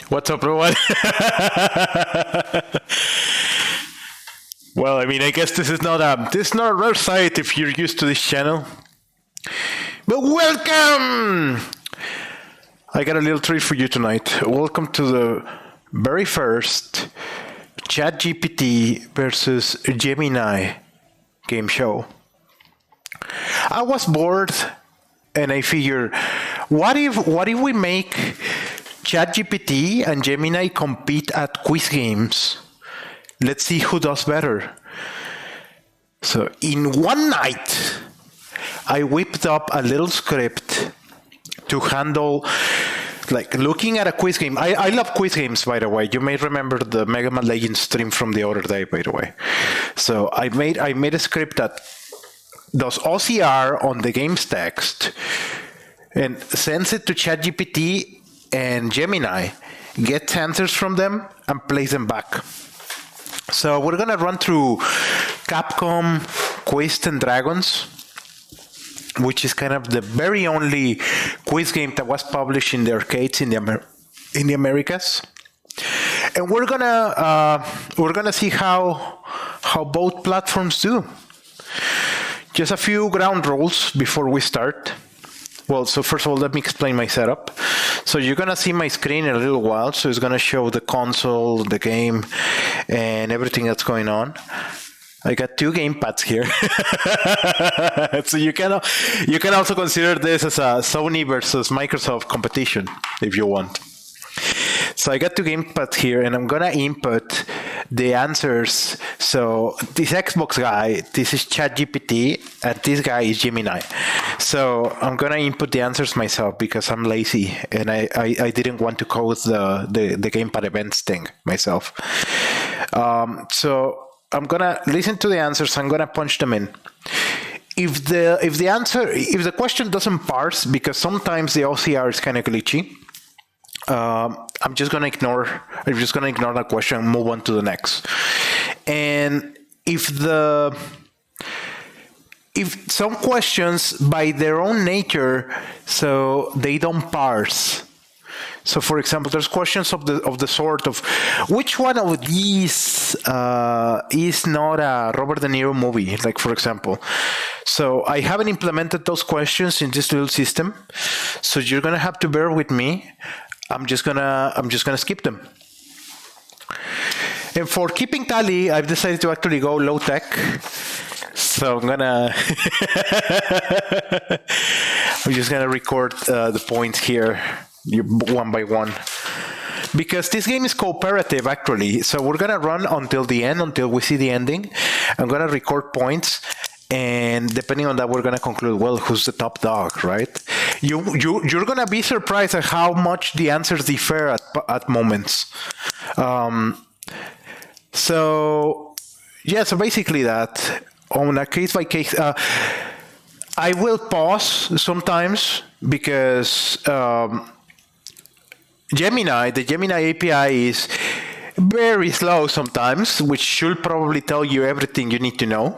What's up, everyone? Well, I mean, I guess this is not a rare sight if you're used to this channel. But welcome! I got a little treat for you tonight. Welcome to the very first ChatGPT versus Gemini game show. I was bored, and I figured, what if we make ChatGPT and Gemini compete at quiz games? Let's see who does better. So in one night, I whipped up a little script to handle like looking at a quiz game. I love quiz games, by the way. You may remember the Mega Man Legends stream from the other day, by the way. So I made a script that does OCR on the game's text and sends it to ChatGPT and Gemini, gets answers from them and plays them back. So we're gonna run through Capcom Quiz and Dragons, which is kind of the very only quiz game that was published in the arcades in the Americas, and we're gonna see how both platforms do. Just a few ground rules before we start. Well, so first of all, let me explain my setup. So you're gonna see my screen in a little while. So it's gonna show the console, the game, and everything that's going on. I got two gamepads here. So you can also consider this as a Sony versus Microsoft competition if you want. So I got two gamepads here, and I'm gonna input the answers. So this Xbox guy, this is ChatGPT, and this guy is Gemini. So I'm gonna input the answers myself because I'm lazy and I didn't want to code the gamepad events thing myself. So I'm gonna listen to the answers. I'm gonna punch them in. If the question doesn't parse, because sometimes the OCR is kind of glitchy, I'm just gonna ignore that question and move on to the next. And if some questions by their own nature, so they don't parse. So, for example, there's questions of the sort of which one of these is not a Robert De Niro movie, like for example. So I haven't implemented those questions in this little system, so you're gonna have to bear with me. I'm just gonna skip them. And for keeping tally, I've decided to actually go low tech. So I'm just gonna record the points here one by one, because this game is cooperative actually. So we're gonna run until the end, until we see the ending. I'm gonna record points, and depending on that, we're gonna conclude, well, who's the top dog, right? You're gonna be surprised at how much the answers differ at moments. So basically that on a case by case. I will pause sometimes because the Gemini API is very slow sometimes, which should probably tell you everything you need to know.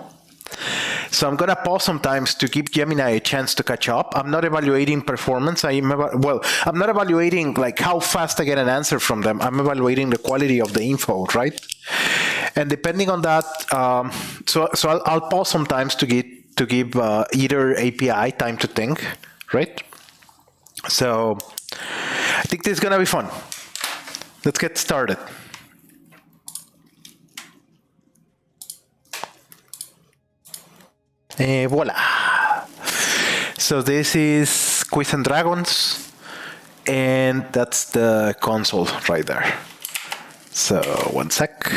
So I'm gonna pause sometimes to give Gemini a chance to catch up. I'm not evaluating performance. I'm not evaluating like how fast I get an answer from them. I'm evaluating the quality of the info, right? And depending on that, so I'll pause sometimes to give either API time to think, right? So I think this is gonna be fun. Let's get started. Voila. So this is Quiz and Dragons, and that's the console right there. So one sec,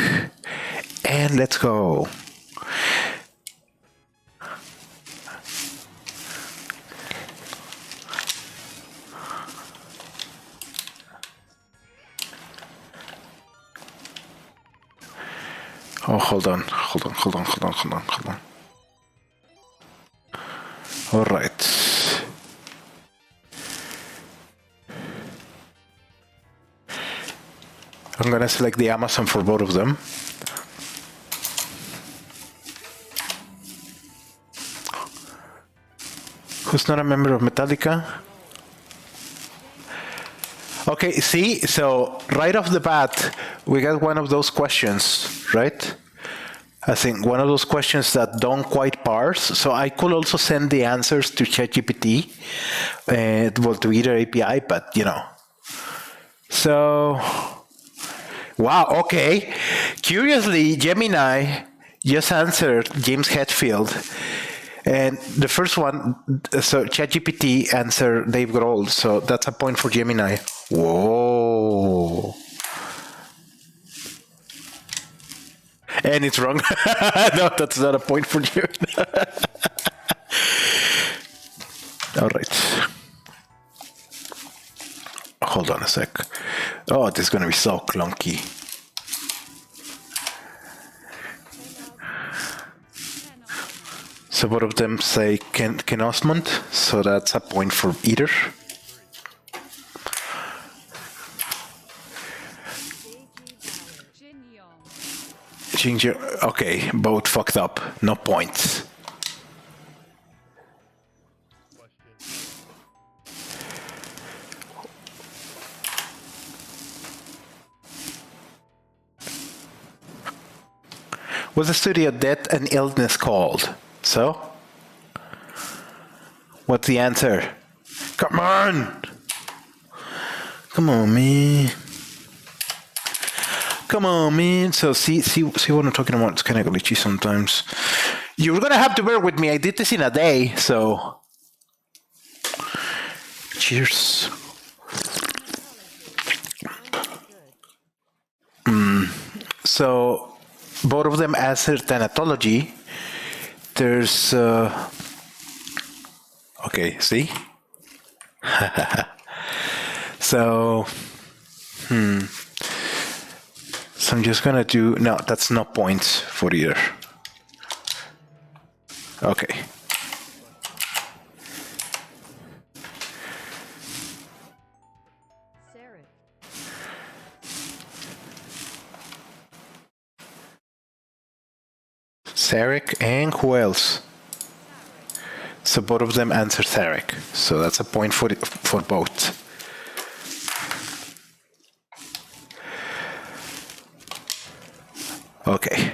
and let's go. Oh, hold on. All right. I'm gonna select the Amazon for both of them. Who's not a member of Metallica? Okay, see, so right off the bat, we got one of those questions, right? I think one of those questions that don't quite parse. So I could also send the answers to ChatGPT, well, to either API, but So, wow, okay. Curiously, Gemini just answered James Hetfield. And the first one, so ChatGPT answered Dave Grohl. So that's a point for Gemini. Whoa. And it's wrong. No, that's not a point for you. All right. Hold on a sec. Oh, this is going to be so clunky. So both of them say Ken Osmond, so that's a point for either. Ginger, okay, both fucked up, no points. What's the study of death and illness called? So? What's the answer? Come on! Come on, man. Come on, man. So see what I'm talking about? It's kind of glitchy sometimes. You're gonna have to bear with me. I did this in a day, so... Cheers. So... both of them answered thanatology. There's okay, see? So so I'm just gonna do, no, that's no points for either. Okay. Sarek and who else? So both of them answer Sarek. So that's a point for both. Okay.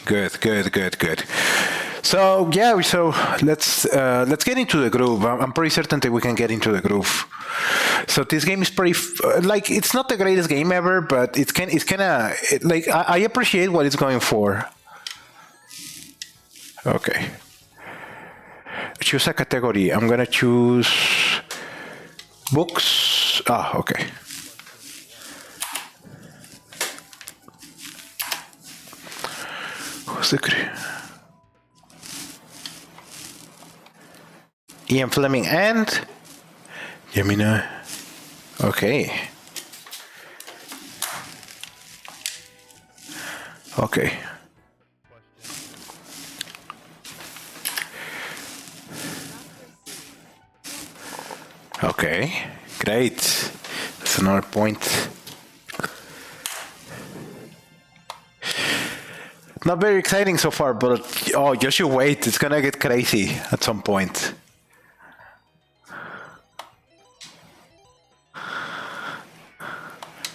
Good. So yeah, so let's get into the groove. I'm pretty certain that we can get into the groove. So this game is pretty like, it's not the greatest game ever, but it's kind of like, I appreciate what it's going for. Okay. Choose a category. I'm gonna choose books. Ah, okay. Who's the Ian Fleming and Gemini. Okay. Okay. Okay. Great. That's another point. Not very exciting so far, but oh, just you wait. It's gonna get crazy at some point.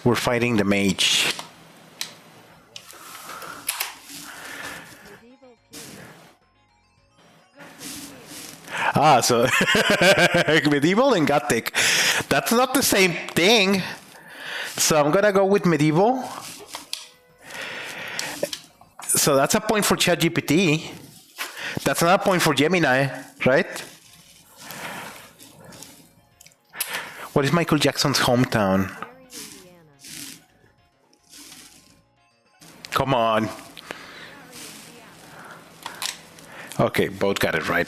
We're fighting the mage. Ah, so medieval and Gothic. That's not the same thing. So I'm gonna go with medieval. So that's a point for ChatGPT. That's another point for Gemini, right? What is Michael Jackson's hometown? Come on. Okay, both got it right.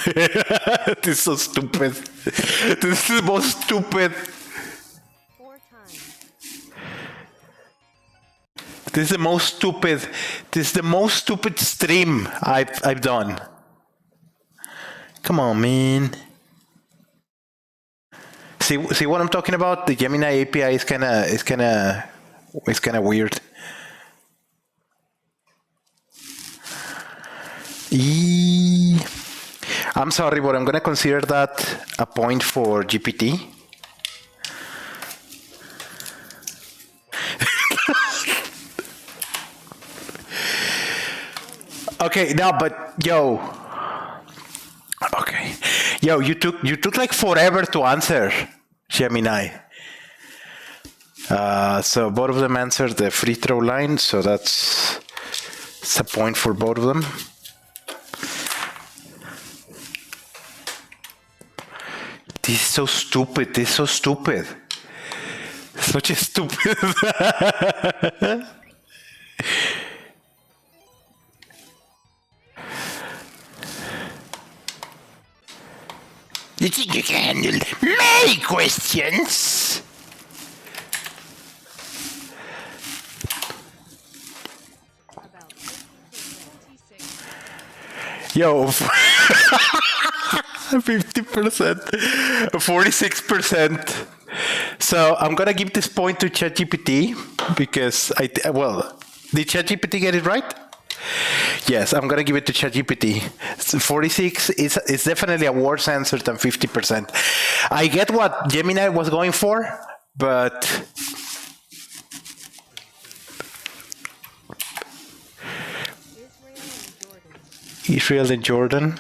This is so stupid. This is the most stupid. This is the most stupid. This is the most stupid stream I've done. Come on, man. See what I'm talking about? The Gemini API is kind of weird. I'm sorry, but I'm gonna consider that a point for GPT. Okay, no, but yo, okay, yo, you took like forever to answer, Gemini. So both of them answered the free throw line, so that's a point for both of them. This is so stupid. This is so stupid. Such a stupid. You think you can handle my questions? Yo, 50%, 46%. So I'm gonna give this point to ChatGPT because did ChatGPT get it right? Yes, I'm gonna give it to ChatGPT. 46 is definitely a worse answer than 50%. I get what Gemini was going for, but Israel and Jordan.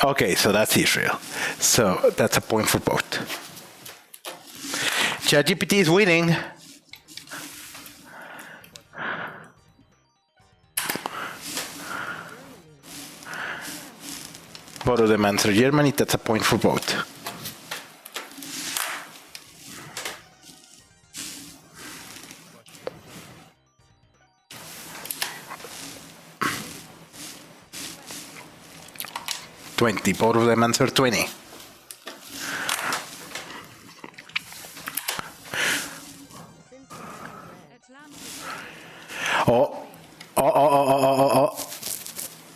Okay, so that's Israel. So that's a point for both. ChatGPT is winning. Both of them answer Germany. That's a point for both. Both of them answer 20.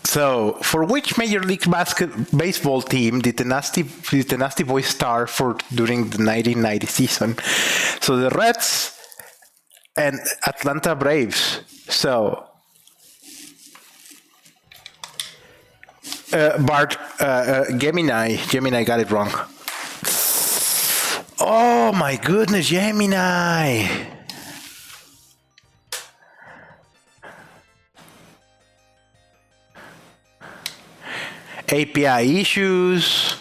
So, for which Major League Baseball team did the Nasty Boy star for during the 1990 season? So the Reds and Atlanta Braves. So Gemini got it wrong. Oh my goodness, Gemini. API issues,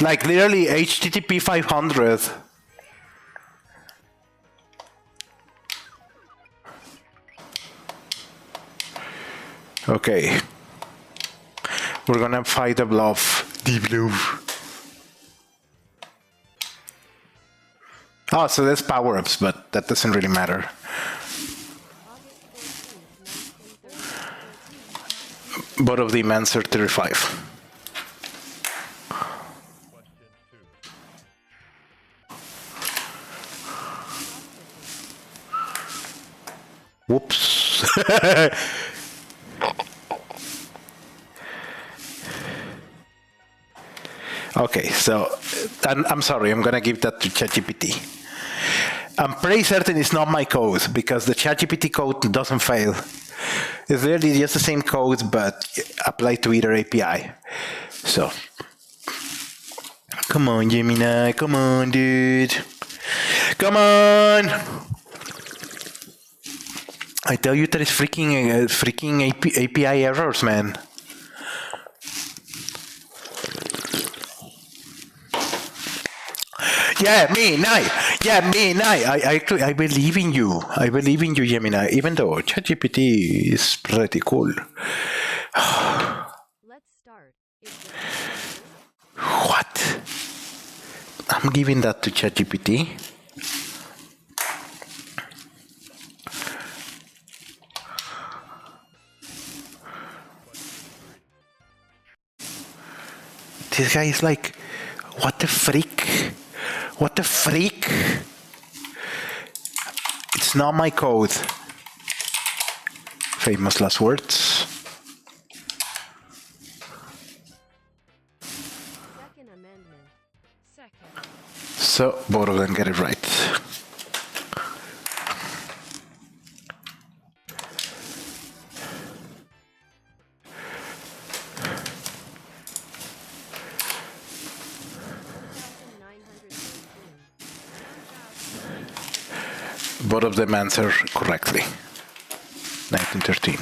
like literally HTTP 500. Okay. We're gonna fight a bluff. Deep bluff. Oh, so there's power-ups, but that doesn't really matter. Both of them answered 35. Whoops. Okay, so I'm sorry, I'm gonna give that to ChatGPT. I'm pretty certain it's not my code because the ChatGPT code doesn't fail. It's really just the same code, but applied to either API. So, come on, Gemini, come on, dude. Come on! I tell you there is freaking API errors, man. Yeah, me, I believe in you. I believe in you, Gemini, even though ChatGPT is pretty cool. Let's start. What? I'm giving that to ChatGPT. This guy is like, what the freak? What the freak? It's not my code. Famous last words. Second amendment. Second. So both of them get it right. Both of them answer correctly. 1913.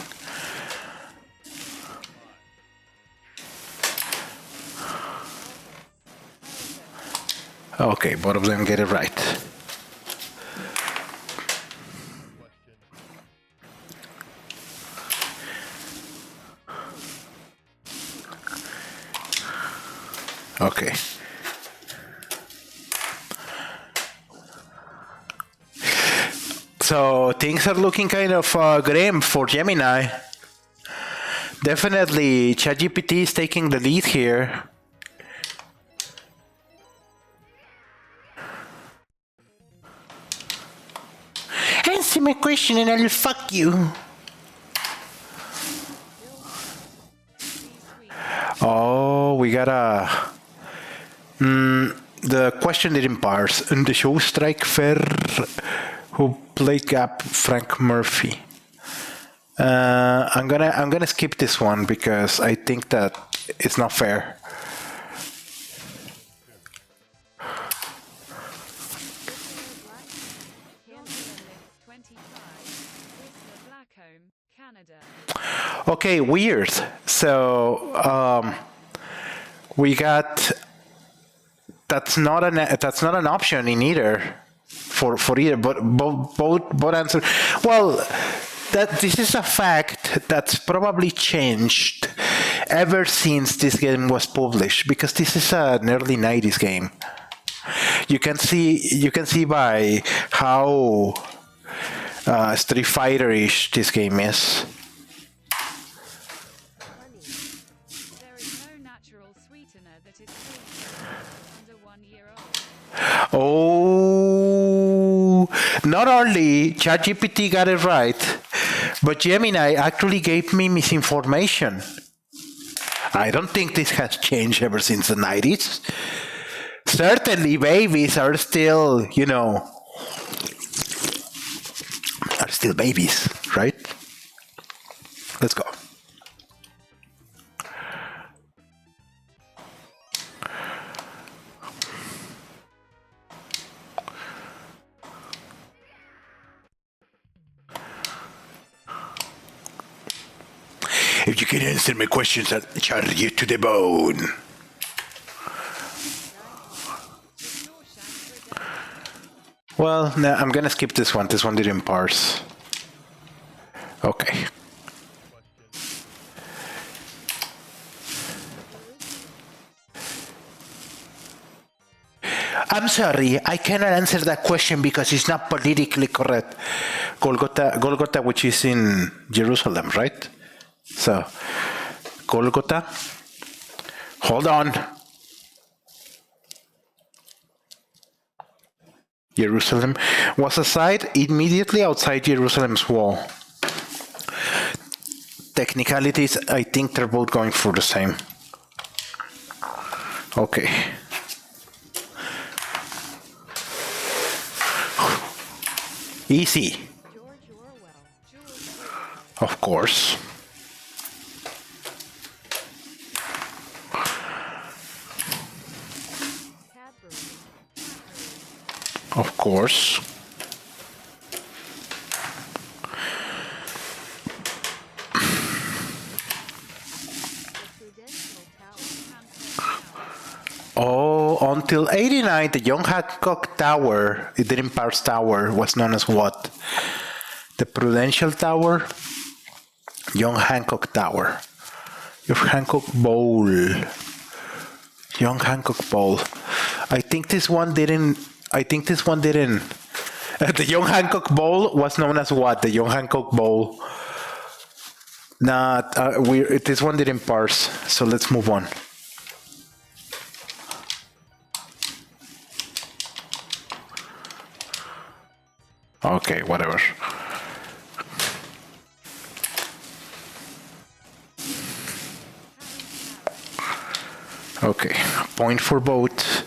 Okay, both of them get it right. Okay. So things are looking kind of grim for Gemini. Definitely, ChatGPT is taking the lead here. Answer my question and I'll fuck you. Oh, we got a... the question didn't parse. In the show Strike Fair, who played Gap Frank Murphy. I'm gonna skip this one because I think that it's not fair. Okay, weird. So we got that's not an option in either for either, but both answer. Well, that this is a fact that's probably changed ever since this game was published, because this is an early 90s game. You can see by how Street Fighter-ish this game is. There is no natural sweetener that is under 1 year old. Oh, not only ChatGPT got it right, but Gemini actually gave me misinformation. I don't think this has changed ever since the 90s. Certainly, babies are still, are still babies, right? Let's go. If you can answer my questions, I'll charge you to the bone. Well, no, I'm gonna skip this one. This one didn't parse. Okay. I'm sorry, I cannot answer that question because it's not politically correct. Golgotha, which is in Jerusalem, right? So, Golgotha. Hold on. Jerusalem was a site immediately outside Jerusalem's wall. Technicalities, I think they're both going for the same. Okay. Easy. George Orwell. Of course. Cadbury. Of course. The Prudential Tower. Oh, until 89, the Young Hancock Tower, it didn't parse tower, was known as what? The Prudential Tower? Young Hancock Tower. Young Hancock Bowl. Young Hancock Bowl. I think this one didn't. The Young Hancock Bowl was known as what? The Young Hancock Bowl. Not. This one didn't parse. So let's move on. Okay, whatever. Okay, point for both.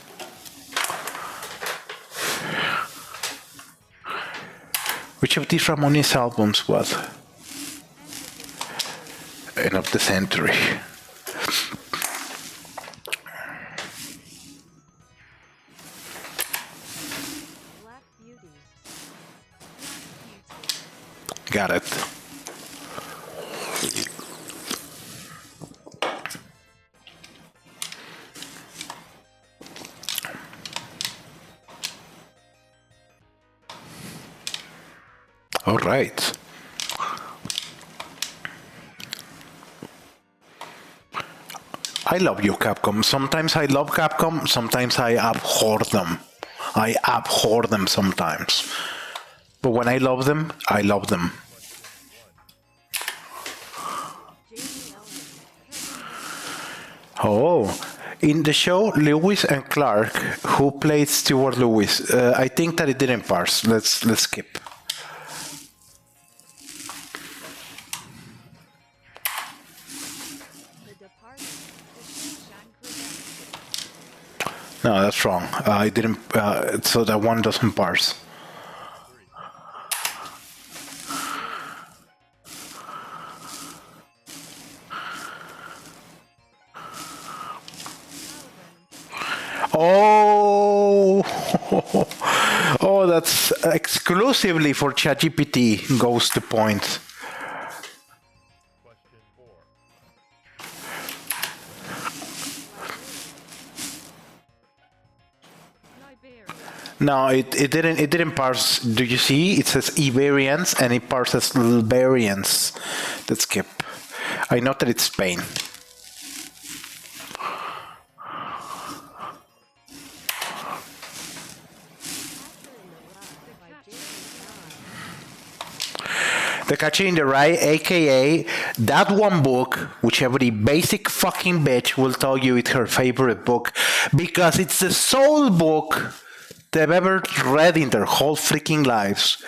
Which of these Ramones albums was? End of the Century. Black Beauty. Got it. All right. I love you, Capcom. Sometimes I love Capcom, sometimes I abhor them. I abhor them sometimes. But when I love them, I love them. Oh, in the show, Lewis and Clark, who played Stuart Lewis? I think that it didn't parse. Let's skip. No, that's wrong. I didn't. So that one doesn't parse. Oh, oh, that's exclusively for ChatGPT. Goes the point. No, it didn't parse. Do you see? It says Iberians and it parses Liberians. Let's skip. I know that it's Spain. The Catcher in the Rye, aka that one book, which every basic fucking bitch will tell you it's her favorite book, because it's the sole book they've ever read in their whole freaking lives,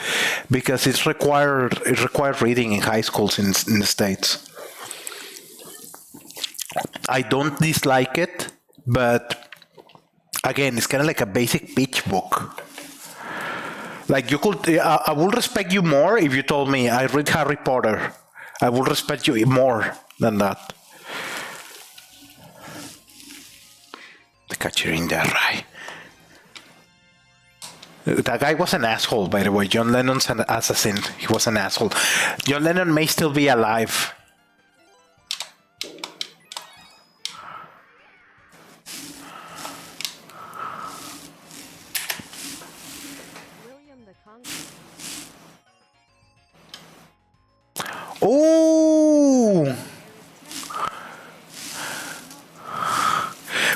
because it's required reading in high schools in the States. I don't dislike it, but again, it's kind of like a basic bitch book. Like you could, I would respect you more if you told me I read Harry Potter. I would respect you more than that. The Catcher in the Rye. That guy was an asshole, by the way. John Lennon's an assassin. He was an asshole. John Lennon may still be alive. Oh!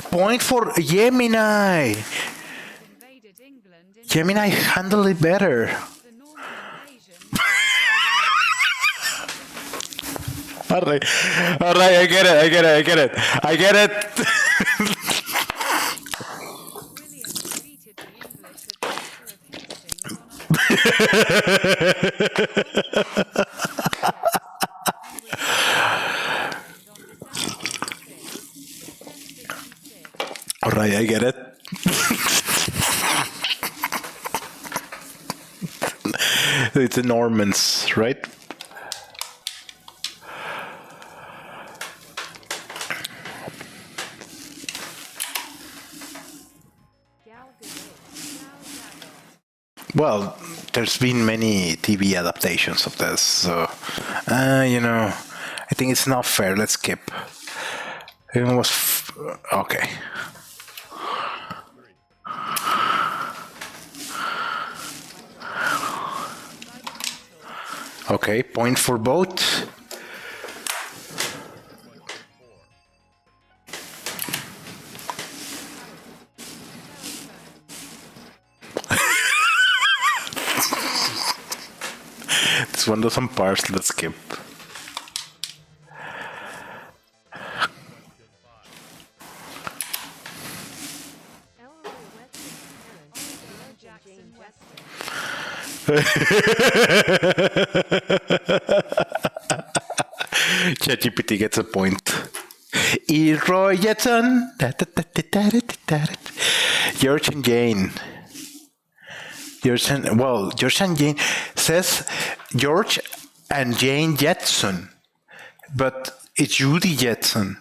Point for Gemini. Gemini handled it better. All right, I get it. All right, I get it. It's the Normans, right? Well, there's been many TV adaptations of this, so I think it's not fair. Let's skip. It was okay. Okay, point for both. This one doesn't parse, let's skip. ChatGPT gets a point. Roy Jetson. George and Jane. George and Jane says George and Jane Jetson, but it's Judy Jetson.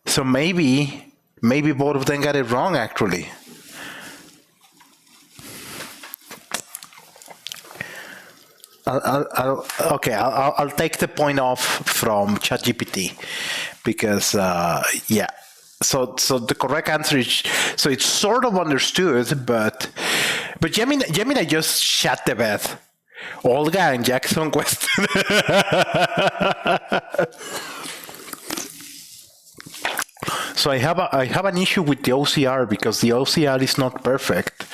So maybe both of them got it wrong, actually. I'll take the point off from ChatGPT because yeah. So the correct answer is, so it's sort of understood, but Gemini just shut the bed. Olga and Jackson Quest. So I have an issue with the OCR because the OCR is not perfect.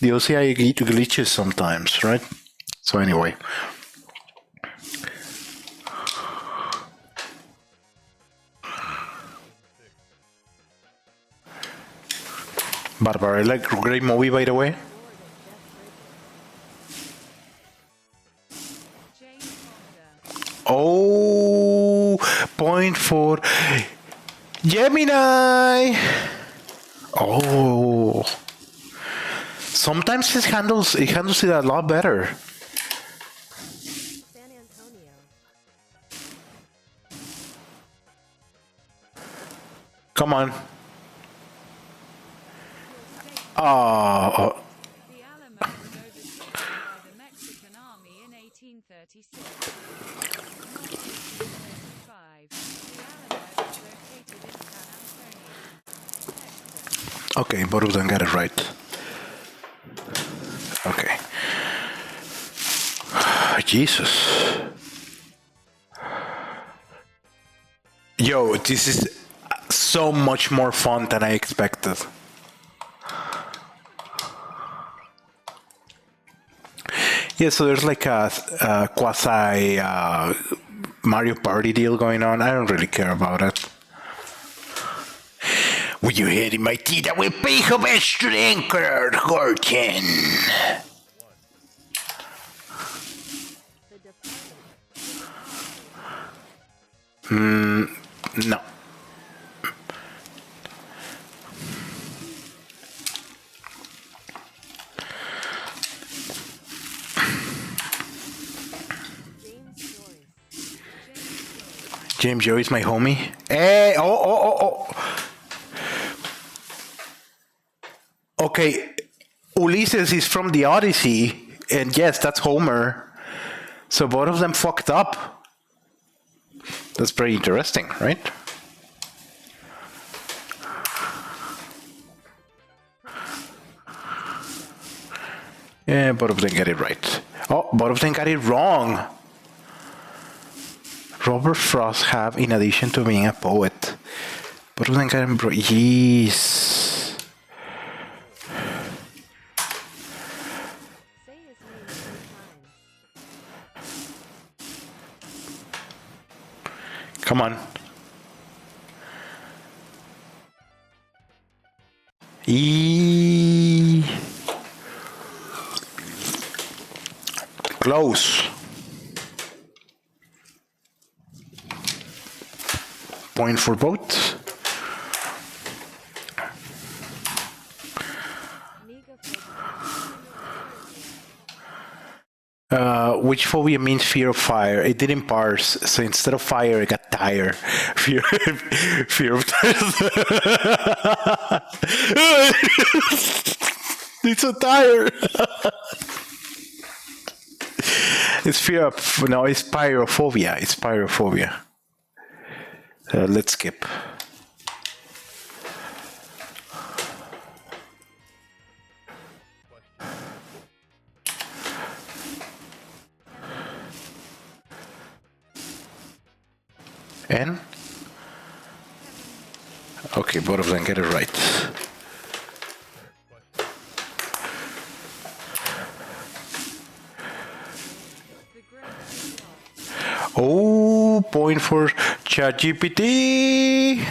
The OCR glitches sometimes, right? So anyway. Barbarella, great movie, by the way. Oh, point for Gemini. Oh, sometimes it handles it a lot better. San Antonio. Come on. Oh. The Alamo was overtaken by the Mexican army in 1836. Okay, both of them got it right. Okay. Jesus. Yo, this is so much more fun than I expected. Yeah, so there's like a quasi Mario Party deal going on. I don't really care about it. With your head in my teeth, I will pick up extra anchor, Horton. No. James Joyce, my homie. Hey, oh. Okay, Ulysses is from the Odyssey, and yes, that's Homer. So both of them fucked up. That's pretty interesting, right? Yeah, both of them got it right. Oh, both of them got it wrong. Robert Frost have, in addition to being a poet, both of them got it wrong. Yes. Come on. Close. Point for both. Which phobia means fear of fire? It didn't parse, so instead of fire, I got tire. Fear of tire. It's a tire. It's fear of, no, it's pyrophobia. It's pyrophobia. Let's skip. N? Okay, both of them get it right. Oh, point for ChatGPT.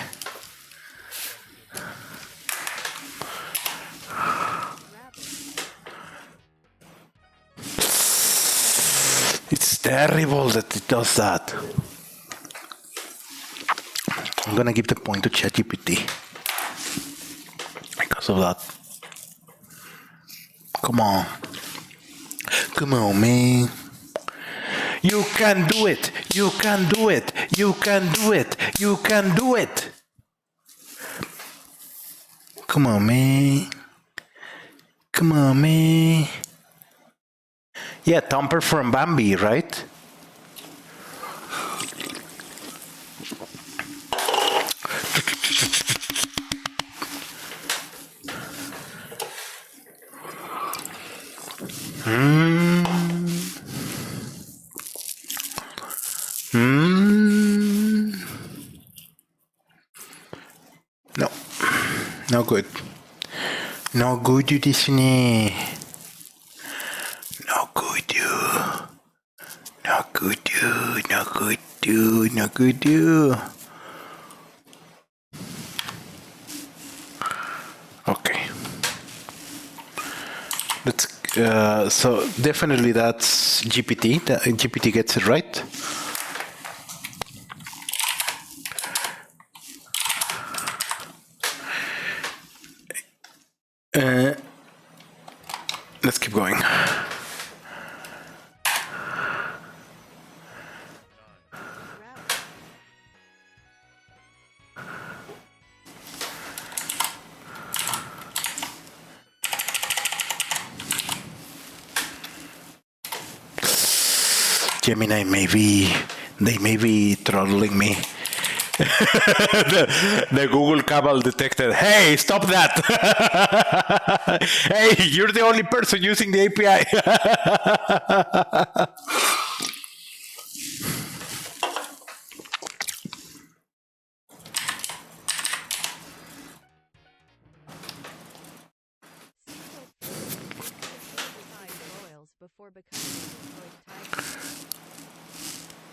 It's terrible that it does that. I'm gonna give the point to ChatGPT because of that. Come on. Come on, man. You can do it. You can do it. You can do it. You can do it. Come on, man. Come on, man. Yeah, Thumper from Bambi, right? No, no good. No good, you Disney. No good, you. No good, you. No good, you. No good, you. Okay. Let's. So definitely that's GPT. GPT gets it right. Let's keep going. Gemini they may be throttling me. the Google Cabal detected. Hey, stop that! Hey, you're the only person using the API.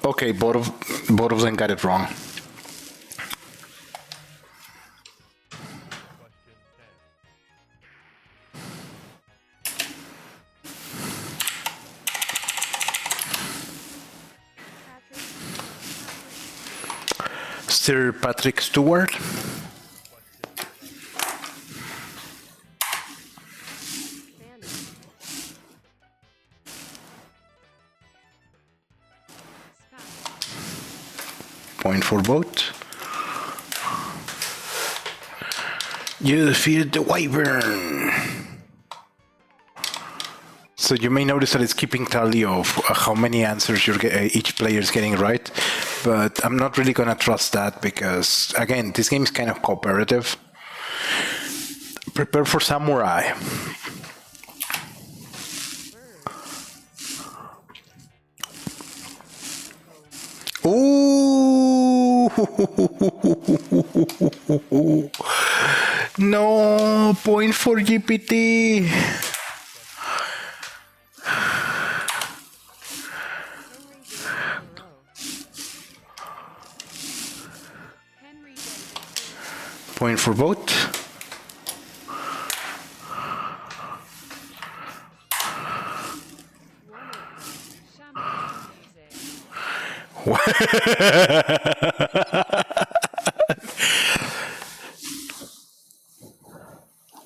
Okay, both of them got it wrong. Sir Patrick Stewart. Point for both. You defeated the Wyvern. So you may notice that it's keeping tally of how many answers each player is getting right, but I'm not really gonna trust that because, again, this game is kind of cooperative. Prepare for Samurai. Ooh! No, point for GPT. Point for both.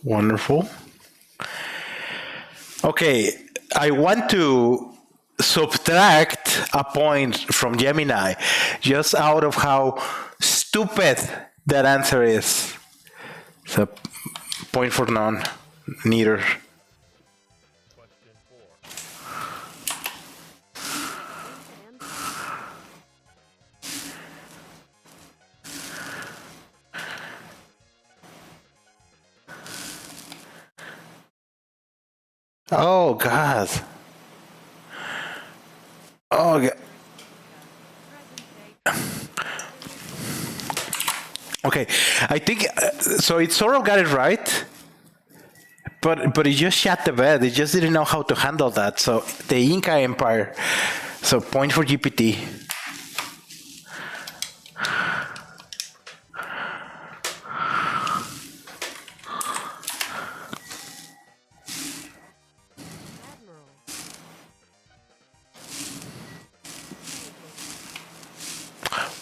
Wonderful. Okay, I want to subtract a point from Gemini just out of how stupid that answer is. So, point for none, neither. Oh, God. Oh, God. Okay, I think so. It sort of got it right, but it just shot the bed. It just didn't know how to handle that. So the Inca Empire. So point for GPT.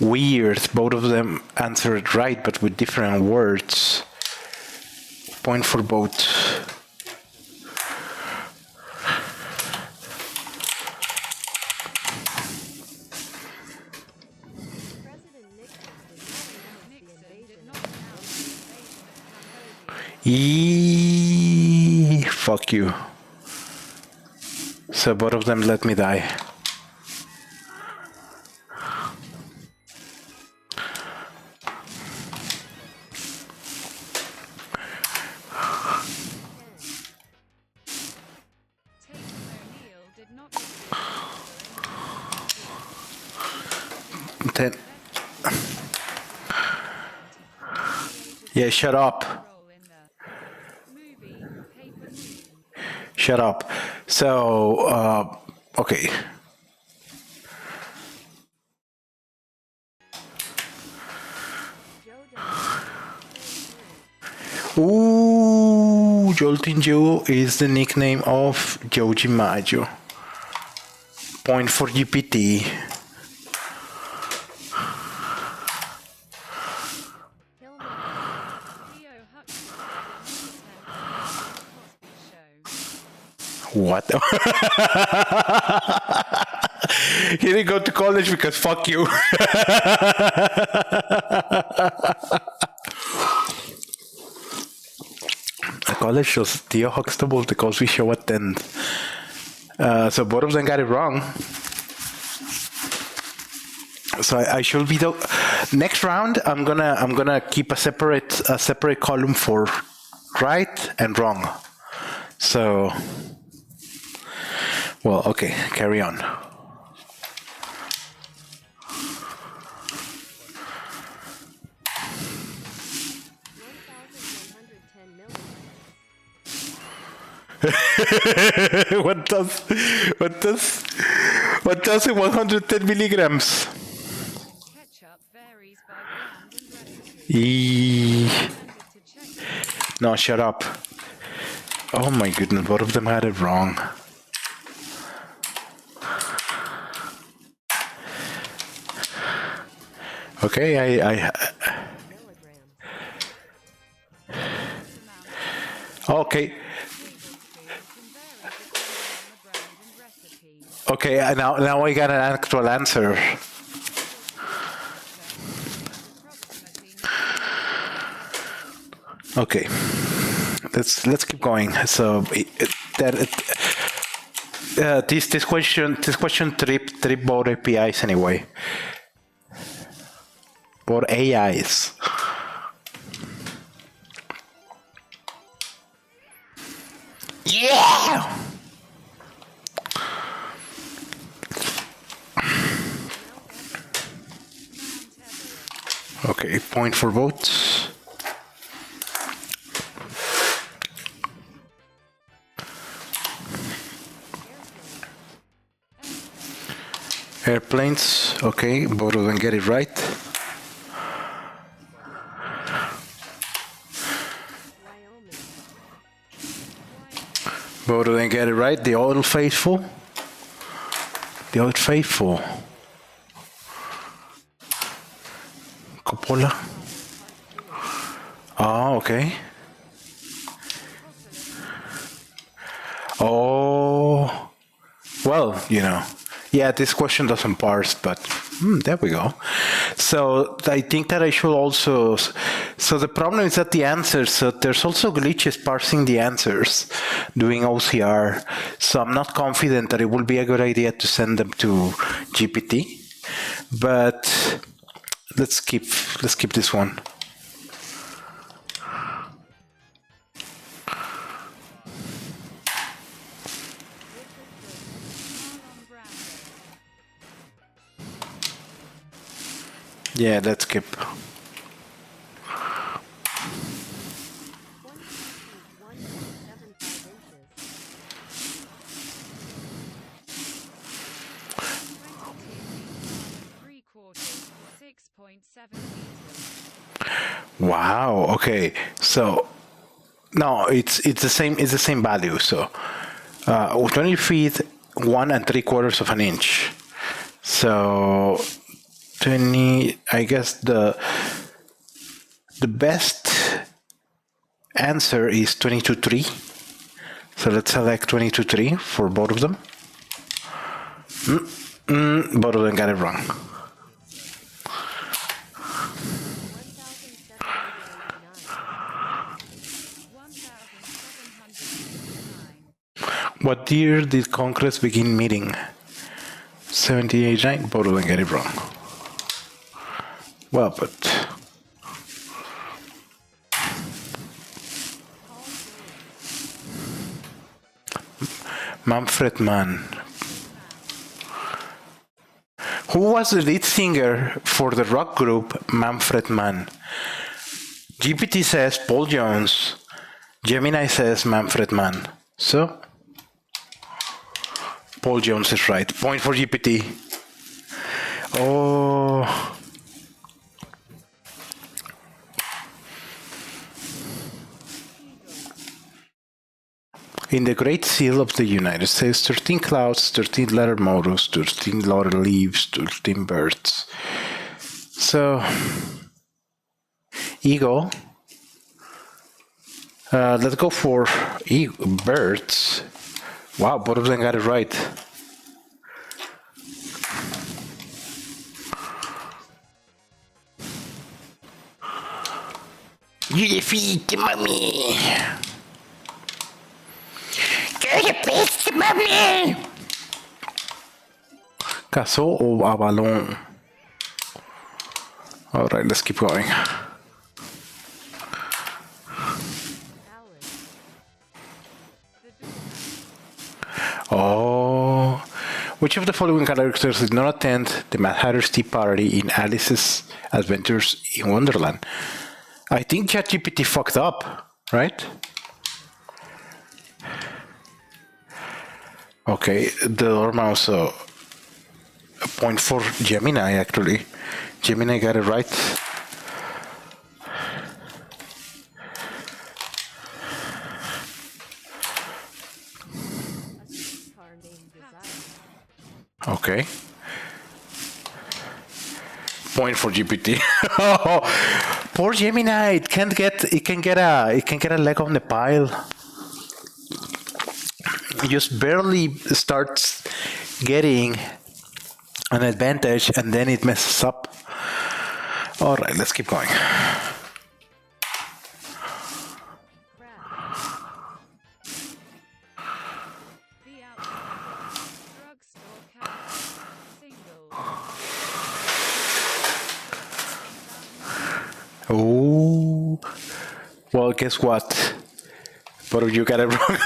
Weird. Both of them answered right, but with different words. Point for both. Fuck you. So both of them let me die. Then, yeah, shut up. Shut up. So, okay. Ooh, Joltin' Joe is the nickname of Joji Maggio. Point for GPT. What? He didn't go to college because fuck you. The college shows Theo Huxtable, the Cosby Show at 10. So both of them got it wrong. So I should be the next round. I'm gonna keep a separate column for right and wrong. So, well, okay, carry on. What does 110 milligrams? Ketchup varies by brand and recipe. No, shut up. Oh my goodness, both of them had it wrong. Okay, okay. Okay, now I got an actual answer. Okay, let's keep going. So this question trip both APIs anyway. Both AIs. Yeah. Okay, point for both. Airplanes, okay, both of them get it right. Both of them get it right. The Old Faithful. The Old Faithful. Coppola. Oh, okay. Oh, well, you know. Yeah, this question doesn't parse, but there we go. So I think that I should also... So the problem is that the answers, so there's also glitches parsing the answers, doing OCR. So I'm not confident that it will be a good idea to send them to GPT. But let's keep this one. Yeah, let's skip. Wow. Okay. So no, it's the same. It's the same value. So 20 feet, 1 3/4 of an inch. So 20. I guess the best answer is 22.3. So let's select 22.3 for both of them. Both of them got it wrong. What year did Congress begin meeting? 1789. Both of them get it wrong. Well, but Manfred Mann. Who was the lead singer for the rock group Manfred Mann? GPT says Paul Jones. Gemini says Manfred Mann. So, Paul Jones is right. Point for GPT. Oh. In the Great Seal of the United States, 13 clouds, 13 letter mottos, 13 letter leaves, 13 birds. So, eagle. Let's go for birds. Wow, both of them got it right. You defeat mommy. You defeat mommy. Caso o a balón. All right, let's keep going. Oh, which of the following characters did not attend the Mad Hatter's Tea Party in Alice's Adventures in Wonderland? I think ChatGPT fucked up, right? Okay, the Dormouse, a point for Gemini, actually. Gemini got it right. Okay. Point for GPT. Oh, poor Gemini. It can get a leg on the pile. It just barely starts getting an advantage and then it messes up. All right, let's keep going. Oh, well, guess what? But you got it wrong.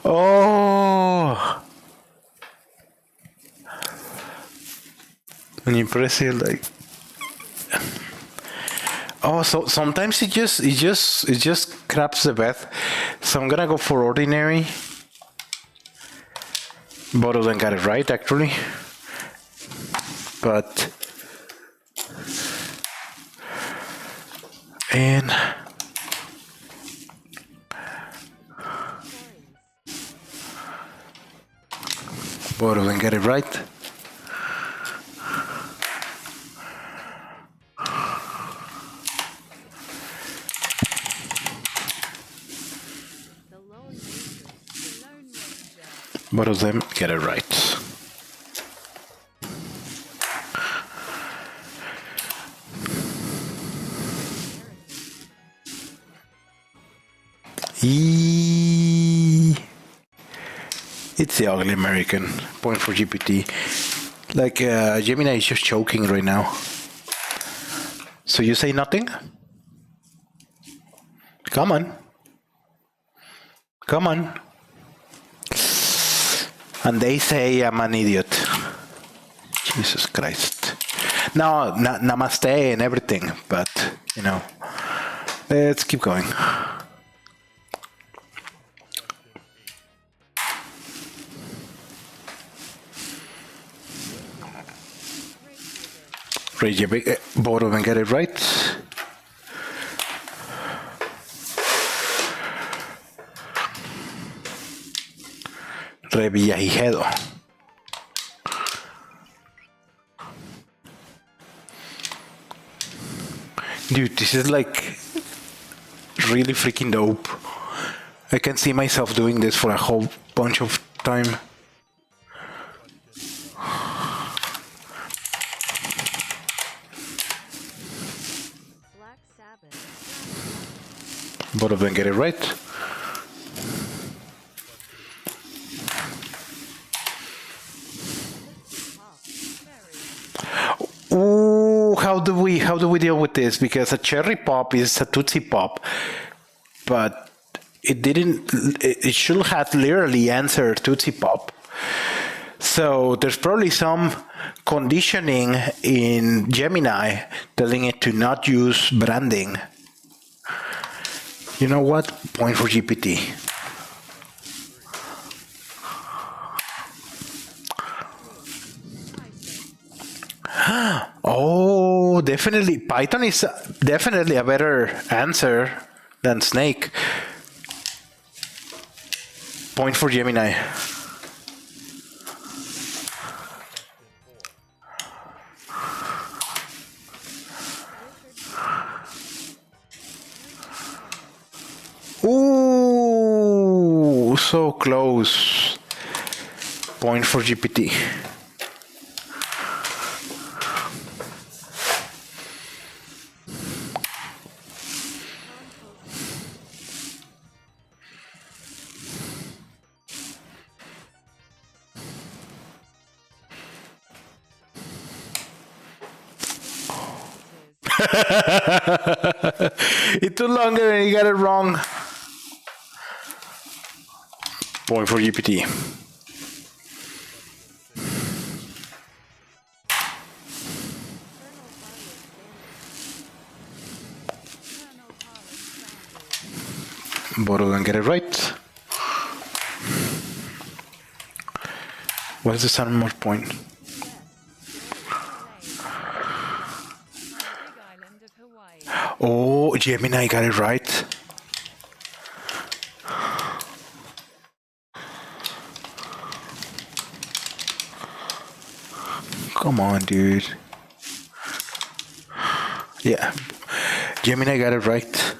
Oh, when you press it, like, oh, so sometimes it just craps the bed. So I'm gonna go for ordinary. Both of them got it right, actually. But and both of them get it right. Both of them get it right. It's the ugly American. Point for GPT. Like, Gemini is just choking right now. So you say nothing? Come on. Come on. And they say I'm an idiot. Jesus Christ. No, namaste and everything, but, you know, let's keep going. Reykjavik, both of them get it right. Revillagigedo. Dude, this is like really freaking dope. I can see myself doing this for a whole bunch of time. Both of them get it right. Ooh, how do we deal with this? Because a cherry pop is a Tootsie Pop, but it should have literally answered Tootsie Pop. So there's probably some conditioning in Gemini telling it to not use branding. You know what? Point for GPT. Oh, definitely. Python is definitely a better answer than Snake. Point for Gemini. Ooh, so close. Point for GPT. It took longer and you got it wrong. Point for GPT. Both of them get it right. What is the sound more point? Oh, Gemini got it right. Come on, dude. Yeah, Gemini got it right.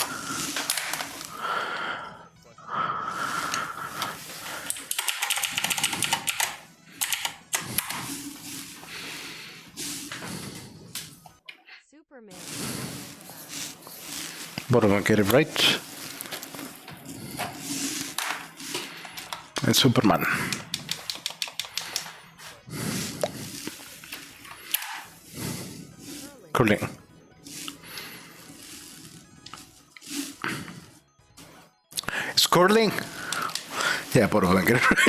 Both of them get it right. And Superman. Curling. It's curling. Yeah, both of them get it right.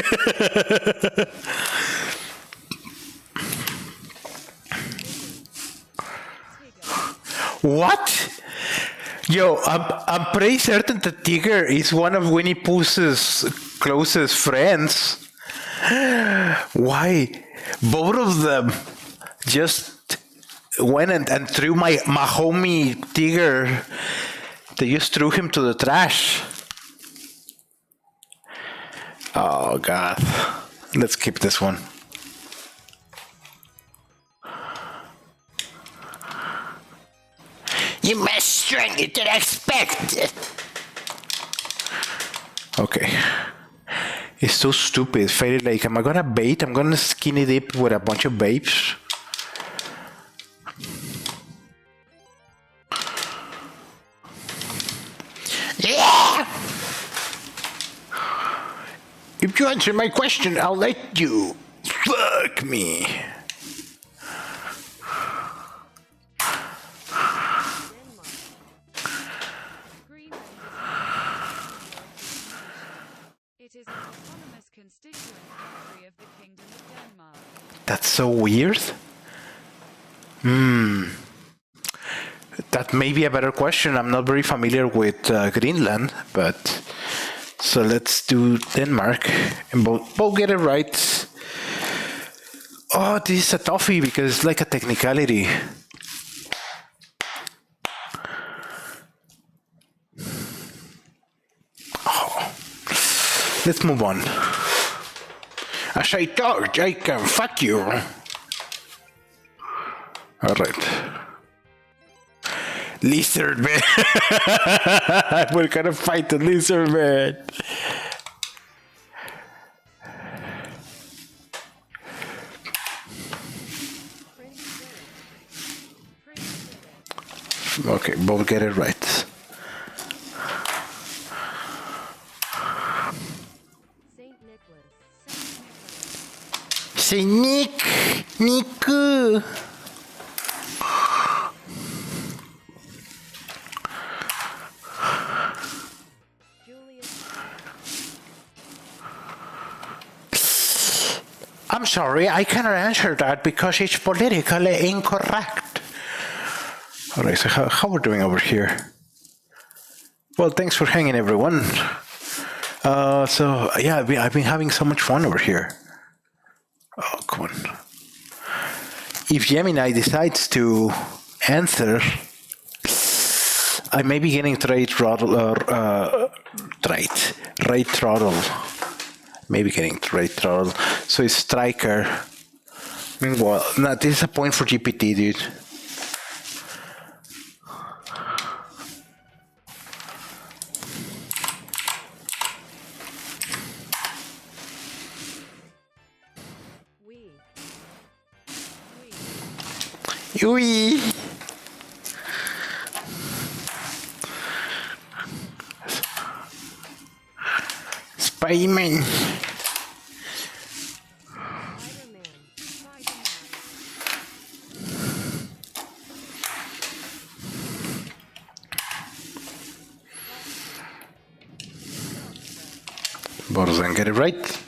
What? Yo, I'm pretty certain that Tigger is one of Winnie Pooh's closest friends. Why? Both of them just went and threw my homie Tigger. They just threw him to the trash. Oh, God. Let's keep this one. You must strengthen to expect it. Okay. It's so stupid. Fairy like, am I gonna bait? I'm gonna skinny dip with a bunch of babes. Yeah! If you answer my question, I'll let you. Fuck me. It is an autonomous constituent country of the Kingdom of Denmark. That's so weird. That may be a better question. I'm not very familiar with Greenland, but so let's do Denmark and both get it right. Oh, this is a toughie because it's like a technicality. Let's move on. As I thought, I can fuck you. All right. Lizard man. We're gonna fight the lizard man. Okay, both get it right. Ooh. I'm sorry, I cannot answer that because it's politically incorrect. Alright, so how we're doing over here? Well, thanks for hanging, everyone. So yeah, I've been having so much fun over here. Oh, come on. If Gemini decides to answer, I may be getting right throttle. Maybe getting right throttle. So it's striker. Well, no, this is a point for GPT, dude. Ui. Spider-Man. Borzan, get it right.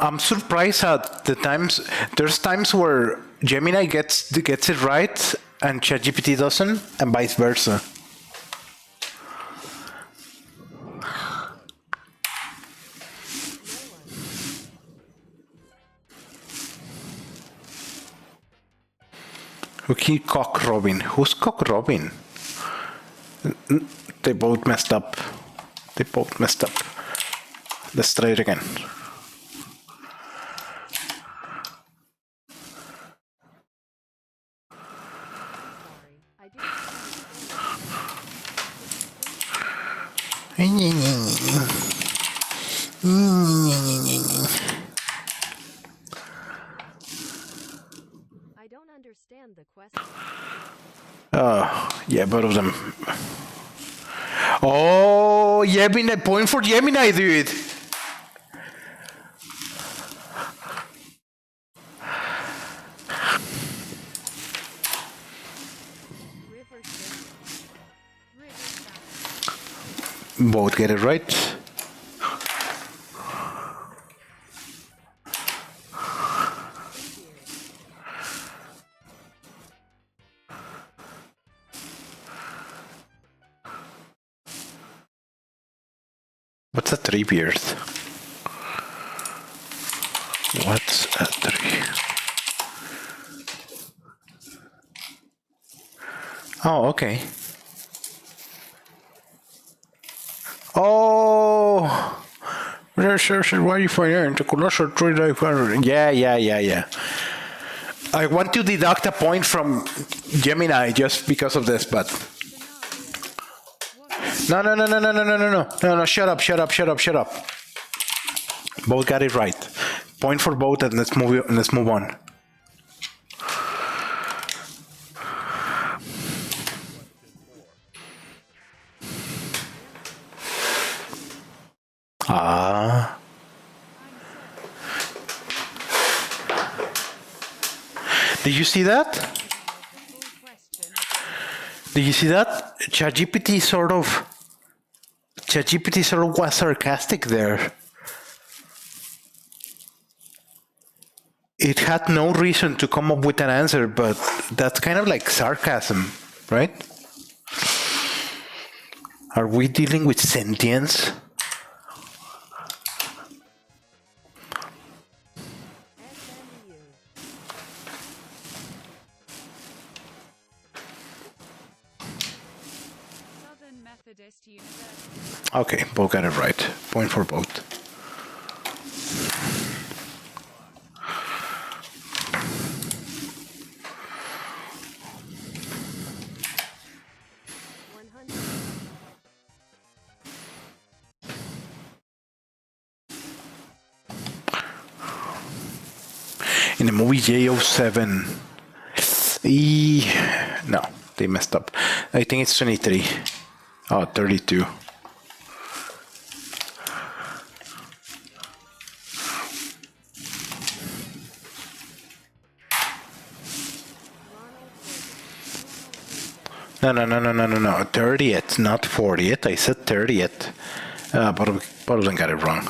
I'm surprised at the times. There's times where Gemini gets it right and ChatGPT doesn't, and vice versa. Okay, Cock Robin. Who's Cock Robin? They both messed up. Let's try it again. I don't understand the question. Oh, yeah, both of them. Oh, Gemini, point for Gemini, dude. Both get it right. What's a three-beard? What's a three? Oh, okay. Oh, why are you firing the colossal tree? Yeah. I want to deduct a point from Gemini just because of this, but no, shut up. Both got it right. Point for both, and let's move on. Did you see that? ChatGPT sort of was sarcastic there. It had no reason to come up with an answer, but that's kind of like sarcasm, right? Are we dealing with sentience? Okay, both got it right. Point for both. In the movie J07, no, they messed up. I think it's 23. Oh, 32. No. 30th, not 40th. I said 30th. Both of them got it wrong.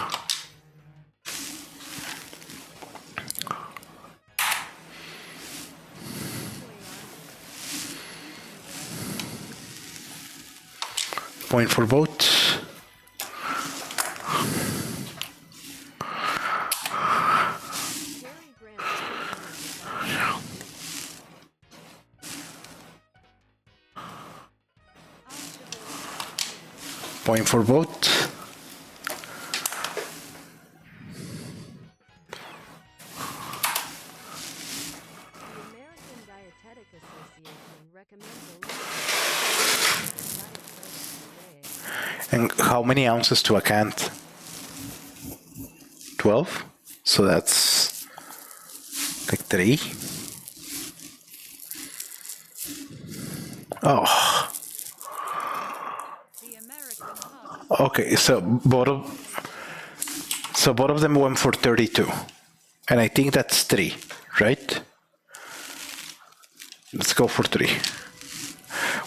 Point for both. Point for both. American Dietetic Association recommends a And how many ounces to a can? 12? So that's like 3. Oh. The American Heart Okay, so both of them went for 32. And I think that's 3, right? Let's go for 3.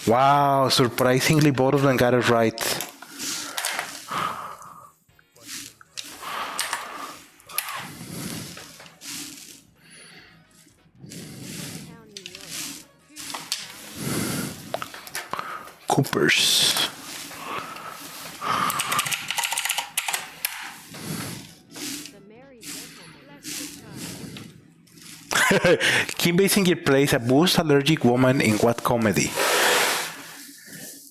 Wow, surprisingly both of them got it right. Town, New York. Coopers. The Merry Gentleman. Bless the child. Kim Basinger plays a booze allergic woman in what comedy?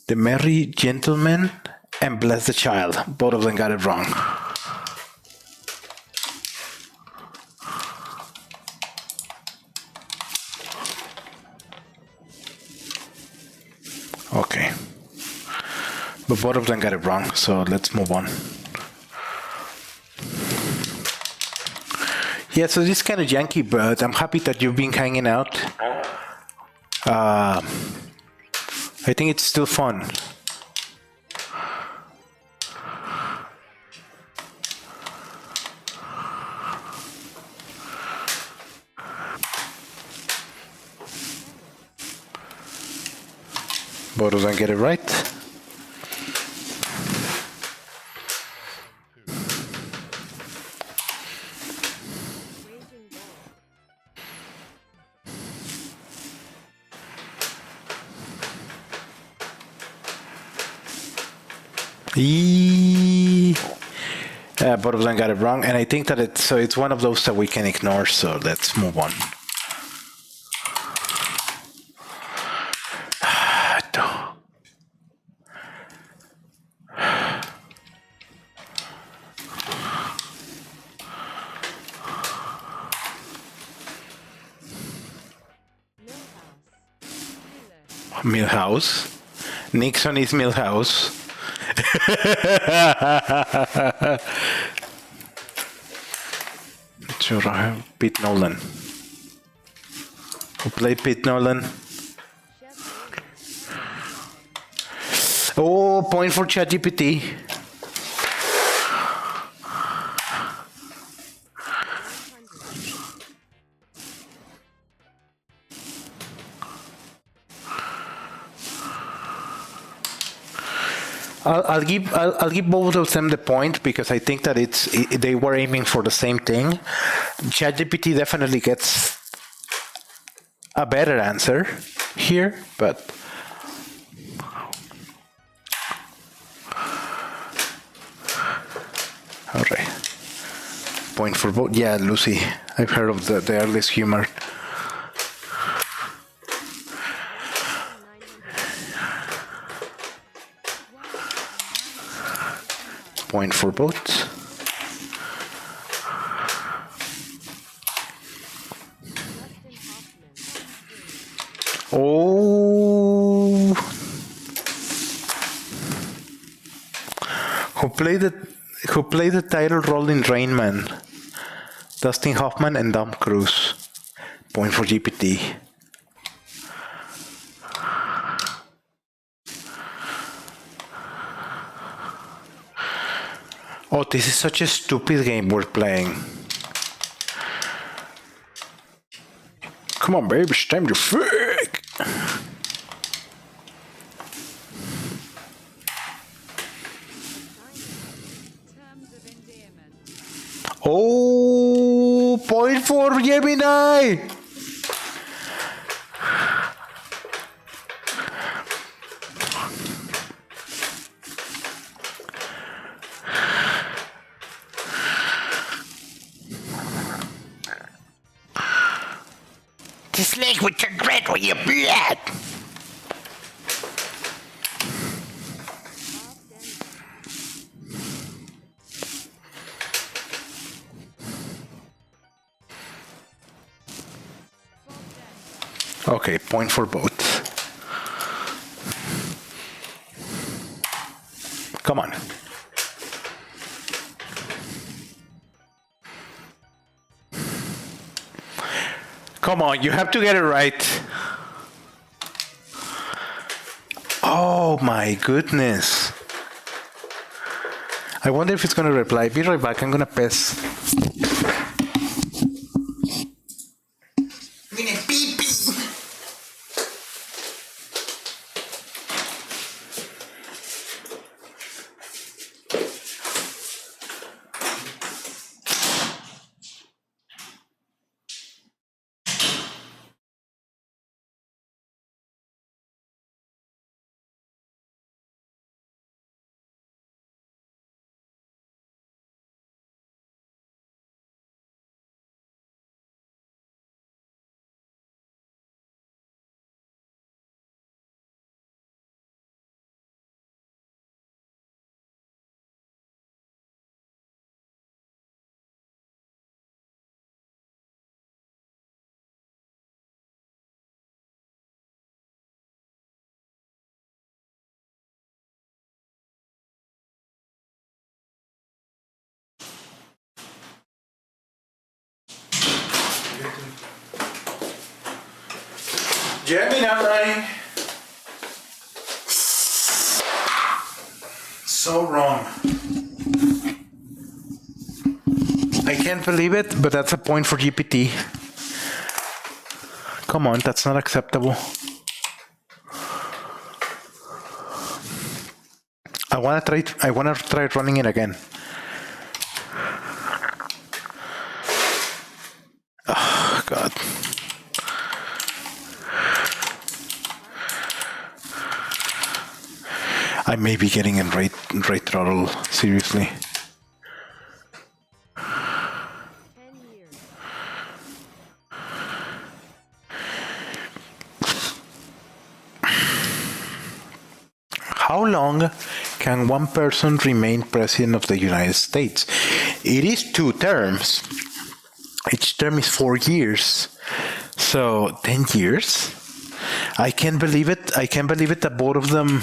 The Merry Gentleman and Bless the Child. Both of them got it wrong. Okay. But both of them got it wrong, so let's move on. Yeah, so this is kind of janky, but I'm happy that you've been hanging out. I think it's still fun. Both of them get it right. Raging Bull. Both of them got it wrong, and I think that it's one of those that we can ignore. So let's move on. Millhouse. Millhouse. Nixon is Millhouse. Pete Nolan. Who played Pete Nolan? Chef Boyardee. Oh, point for ChatGPT. 100. I'll give both of them the point because I think that they were aiming for the same thing. ChatGPT definitely gets a better answer here, but all right. Point for both. Yeah, Lucy. I've heard of the earliest humor. 900. Point for both. Dustin Hoffman. Oh, who played the title role in Rain Man? Dustin Hoffman and Tom Cruise. Point for GPT. Oh, this is such a stupid game we're playing. Come on, baby, it's time to fuck. Terms of endearment. Oh, point for Gemini. This leg with your regret or your blood. Okay, point for both. Come on. Come on, you have to get it right. Oh my goodness. I wonder if it's gonna reply. Be right back, I'm gonna piss. Gemini. So wrong. I can't believe it, but that's a point for GPT. Come on, that's not acceptable. I wanna try running it again. Oh God. I may be getting in right throttle, seriously. 10 years. How long can one person remain president of the United States? It is 2 terms. Each term is 4 years. So 10 years? I can't believe it. I can't believe it that both of them.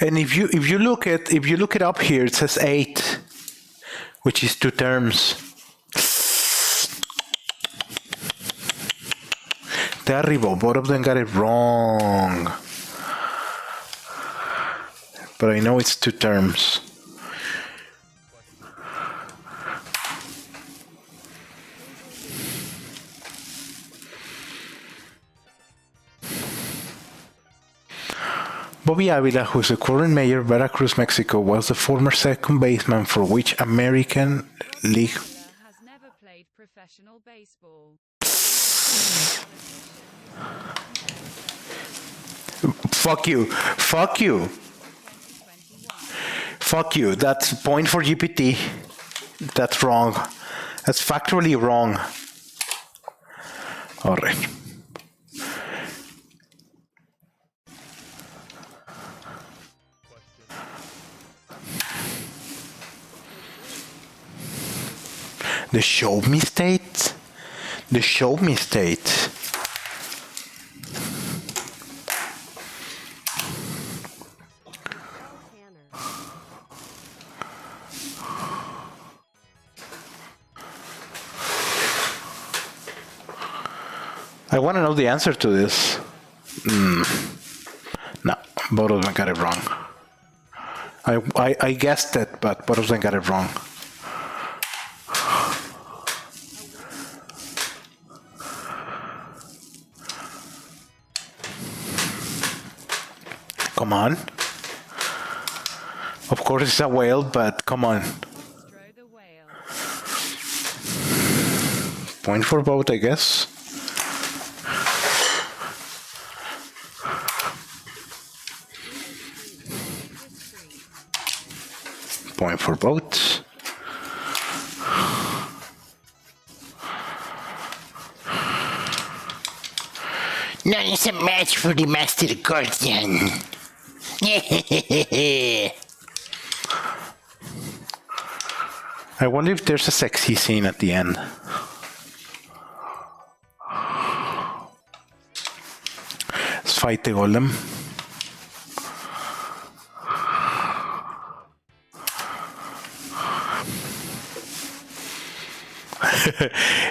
And if you look it up here, it says 8, which is 2 terms. Terrible. Both of them got it wrong. But I know it's 2 terms. Bobby Avila, who is the current mayor of Veracruz, Mexico, was the former second baseman for which American League? Has never played professional baseball. Fuck you. Fuck you. 2021. Fuck you. That's a point for GPT. That's wrong. That's factually wrong. All right. The show me state? The show me state. Tanner. I want to know the answer to this. No, both of them got it wrong. I guessed it, but both of them got it wrong. Come on. Of course it's a whale, but come on. Ostro the whale. Point for both, I guess. Point for both. Now it's a match for the Master Guardian. I wonder if there's a sexy scene at the end. Let's fight the golem.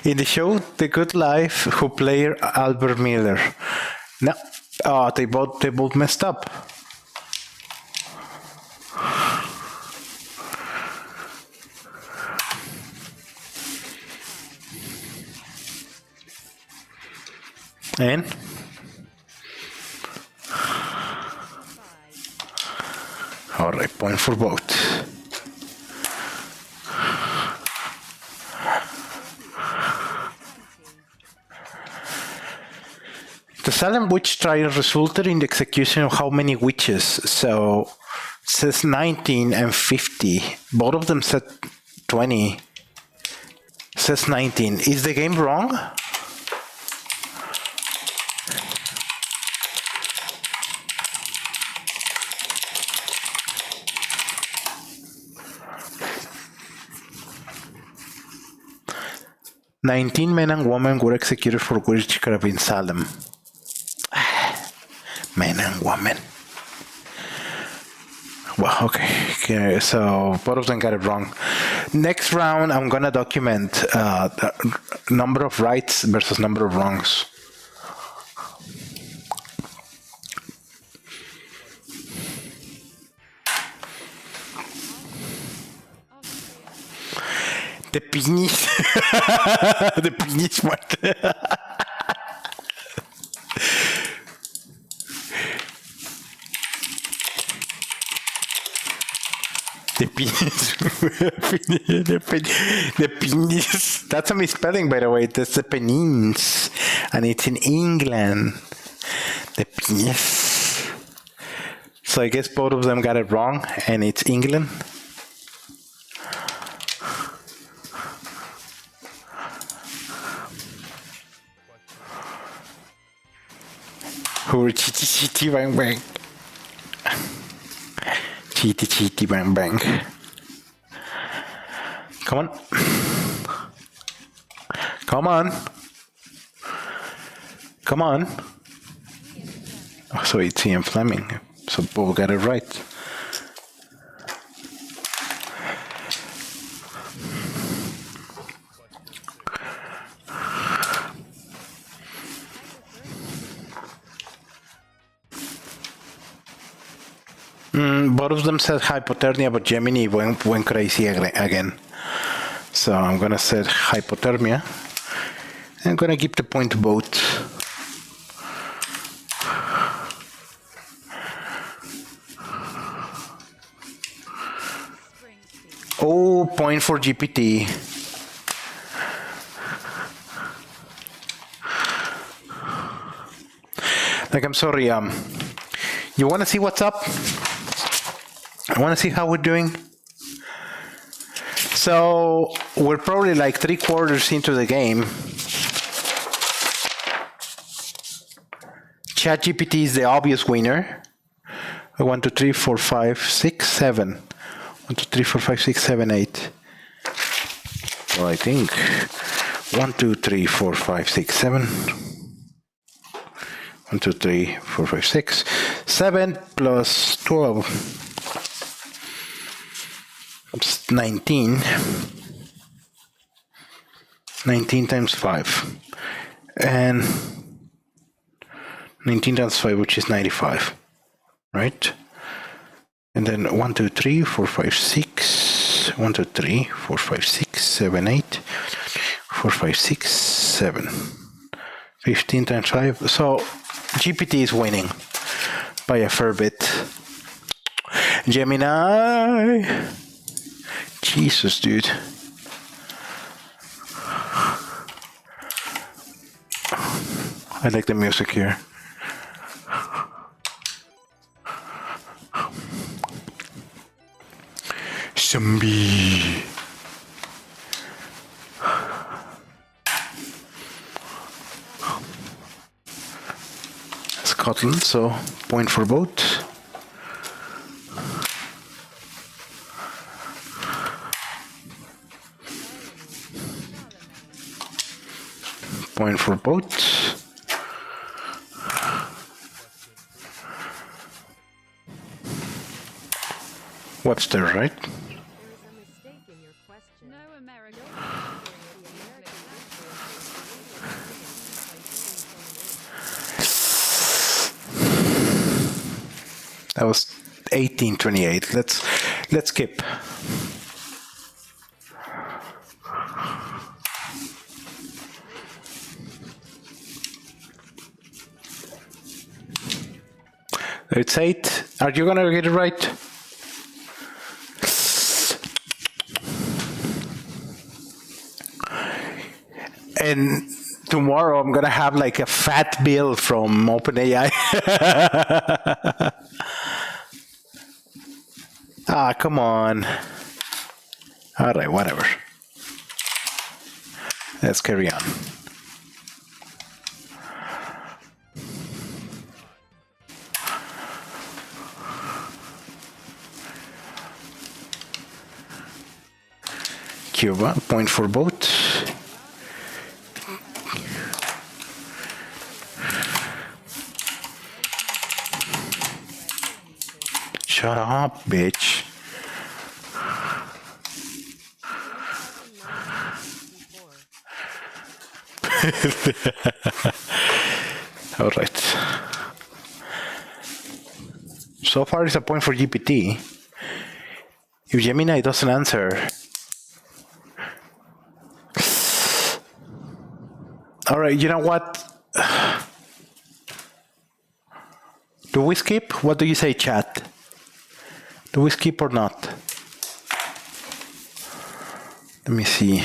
In the show The Good Life, who played Albert Miller? No, they both messed up. And all right, point for both. The Salem witch trial resulted in the execution of how many witches? So it says 19 and 50. Both of them said 20. It says 19. Is the game wrong? "19 men and women were executed for witchcraft in Salem." Men and women. Well, okay, so both of them got it wrong. Next round, I'm gonna document the number of rights versus number of wrongs. The penis. The penis one. The penis. The penis. That's a misspelling, by the way. That's the penins. And it's in England. The penis. So I guess both of them got it wrong, and it's England. Who chitty chitty bang bang. Chitty chitty bang bang. Come on. Come on. Come on. Oh, so it's Ian Fleming. So both got it right. Both of them said hypothermia, but Gemini went crazy again. So I'm gonna say hypothermia. I'm gonna give the point to both. Oh, point for GPT. Like, I'm sorry, you wanna see what's up? I want to see how we're doing. So we're probably like 3/4 into the game. ChatGPT is the obvious winner. 1, 2, 3, 4, 5, 6, 7. 1, 2, 3, 4, 5, 6, 7, 8. Well, I think 1, 2, 3, 4, 5, 6, 7. 1, 2, 3, 4, 5, 6. 7 plus 12. It's 19. 19 times 5. And 19 times 5, which is 95, right? And then 1, 2, 3, 4, 5, 6. 1, 2, 3, 4, 5, 6, 7, 8. 4, 5, 6, 7. 15 times 5. So GPT is winning by a fair bit. Gemini. Jesus, dude. I like the music here. Zombie. Scotland, so point for both. Point for both. Webster, right? There is a mistake in your question. No American. That was 1828. Let's skip. It's 8. Are you gonna get it right? And tomorrow I'm gonna have like a fat bill from OpenAI. Ah, come on. All right, whatever. Let's carry on. Cuba, point for both. Shut up, bitch. All right. So far, it's a point for GPT. If Gemini doesn't answer. All right, you know what? Do we skip? What do you say, chat? Do we skip or not? Let me see.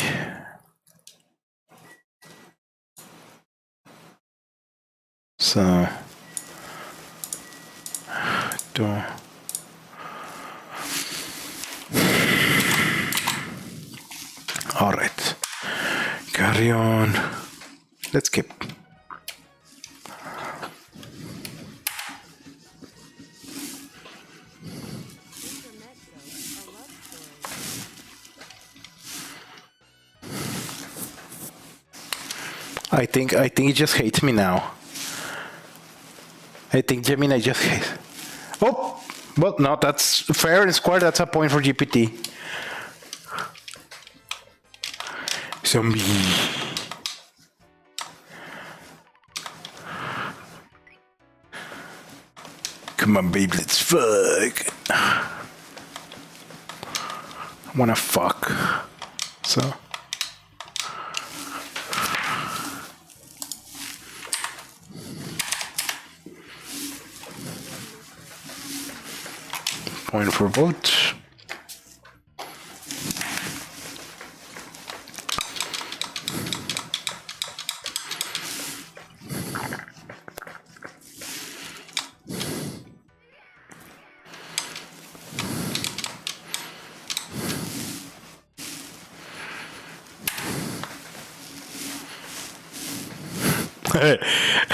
So, all right, carry on. Let's skip. I think he just hates me now. I think Gemini just hates. Oh, well, no, that's fair and square. That's a point for GPT. Zombie. Come on, babe, let's fuck. I wanna fuck. So. Point for both.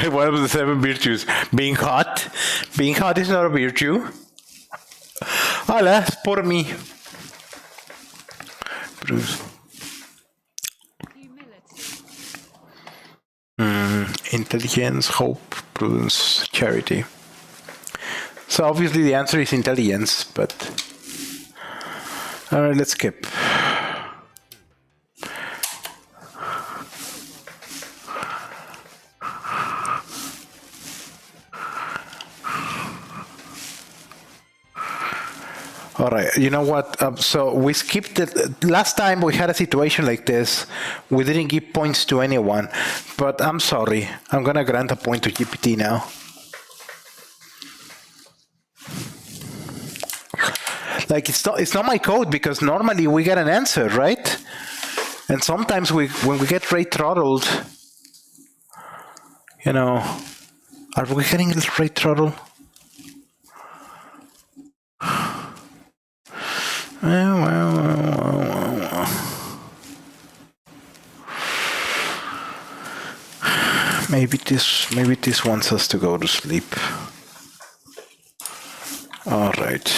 What was the 7 virtues? Being hot? Being hot is not a virtue. Alas, por mí. Intelligence, hope, prudence, charity. So obviously the answer is intelligence, but... Alright, let's skip. All right. You know what? So we skipped it. Last time we had a situation like this. We didn't give points to anyone. But I'm sorry. I'm going to grant a point to GPT now. Like, it's not my code because normally we get an answer, right? And sometimes when we get rate throttled, you know, are we getting rate throttle? Maybe this wants us to go to sleep. All right.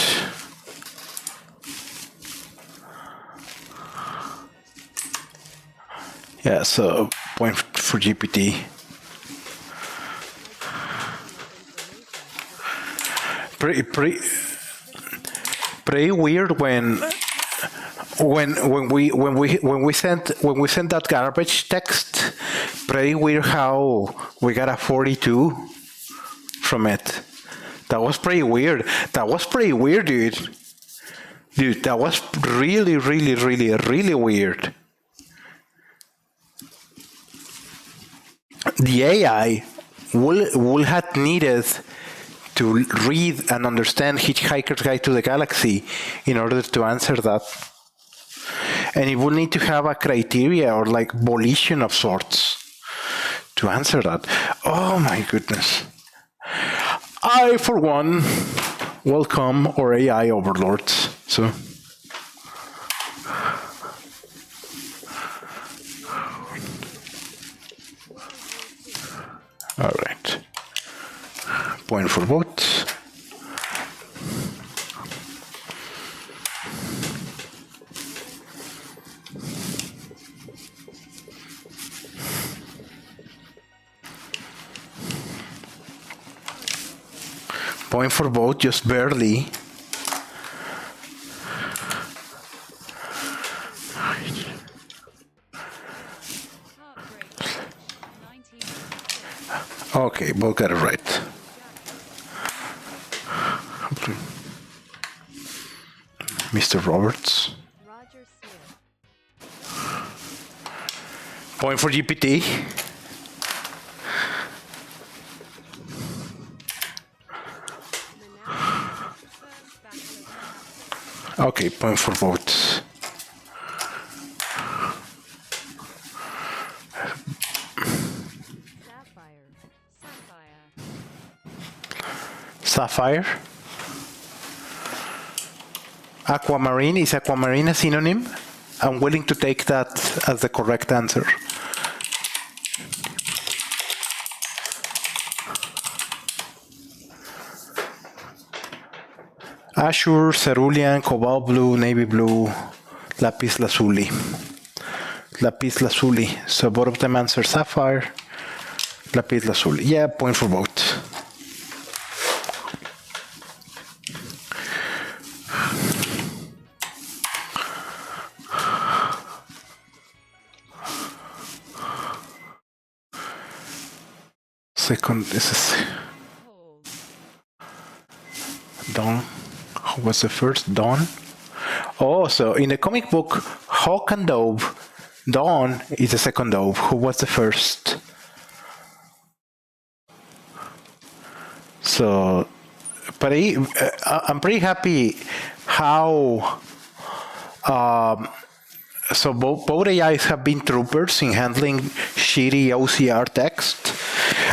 Yeah, so point for GPT. Pretty weird when we sent that garbage text. Pretty weird how we got a 42 from it. That was pretty weird. Dude. Dude, that was really weird. The AI will have needed to read and understand Hitchhiker's Guide to the Galaxy in order to answer that. And it will need to have a criteria or like volition of sorts to answer that. Oh my goodness. I, for one, welcome our AI overlords. So. All right. Point for both. Point for both, just barely. Okay, both got it right. Mr. Roberts. Roger Smith. Point for GPT. Okay, point for both. Sapphire. Aquamarine. Is aquamarine a synonym? I'm willing to take that as the correct answer. Azure, cerulean, cobalt blue, navy blue, lapis lazuli. Lapis lazuli. So both of them answer sapphire. Lapis lazuli. Yeah, point for both. Second, this is Dawn. Who was the first? Dawn. Oh, so in the comic book, Hawk and Dove, Dawn is the second Dove. Who was the first? So, I'm pretty happy how. So both AIs have been troopers in handling shitty OCR text.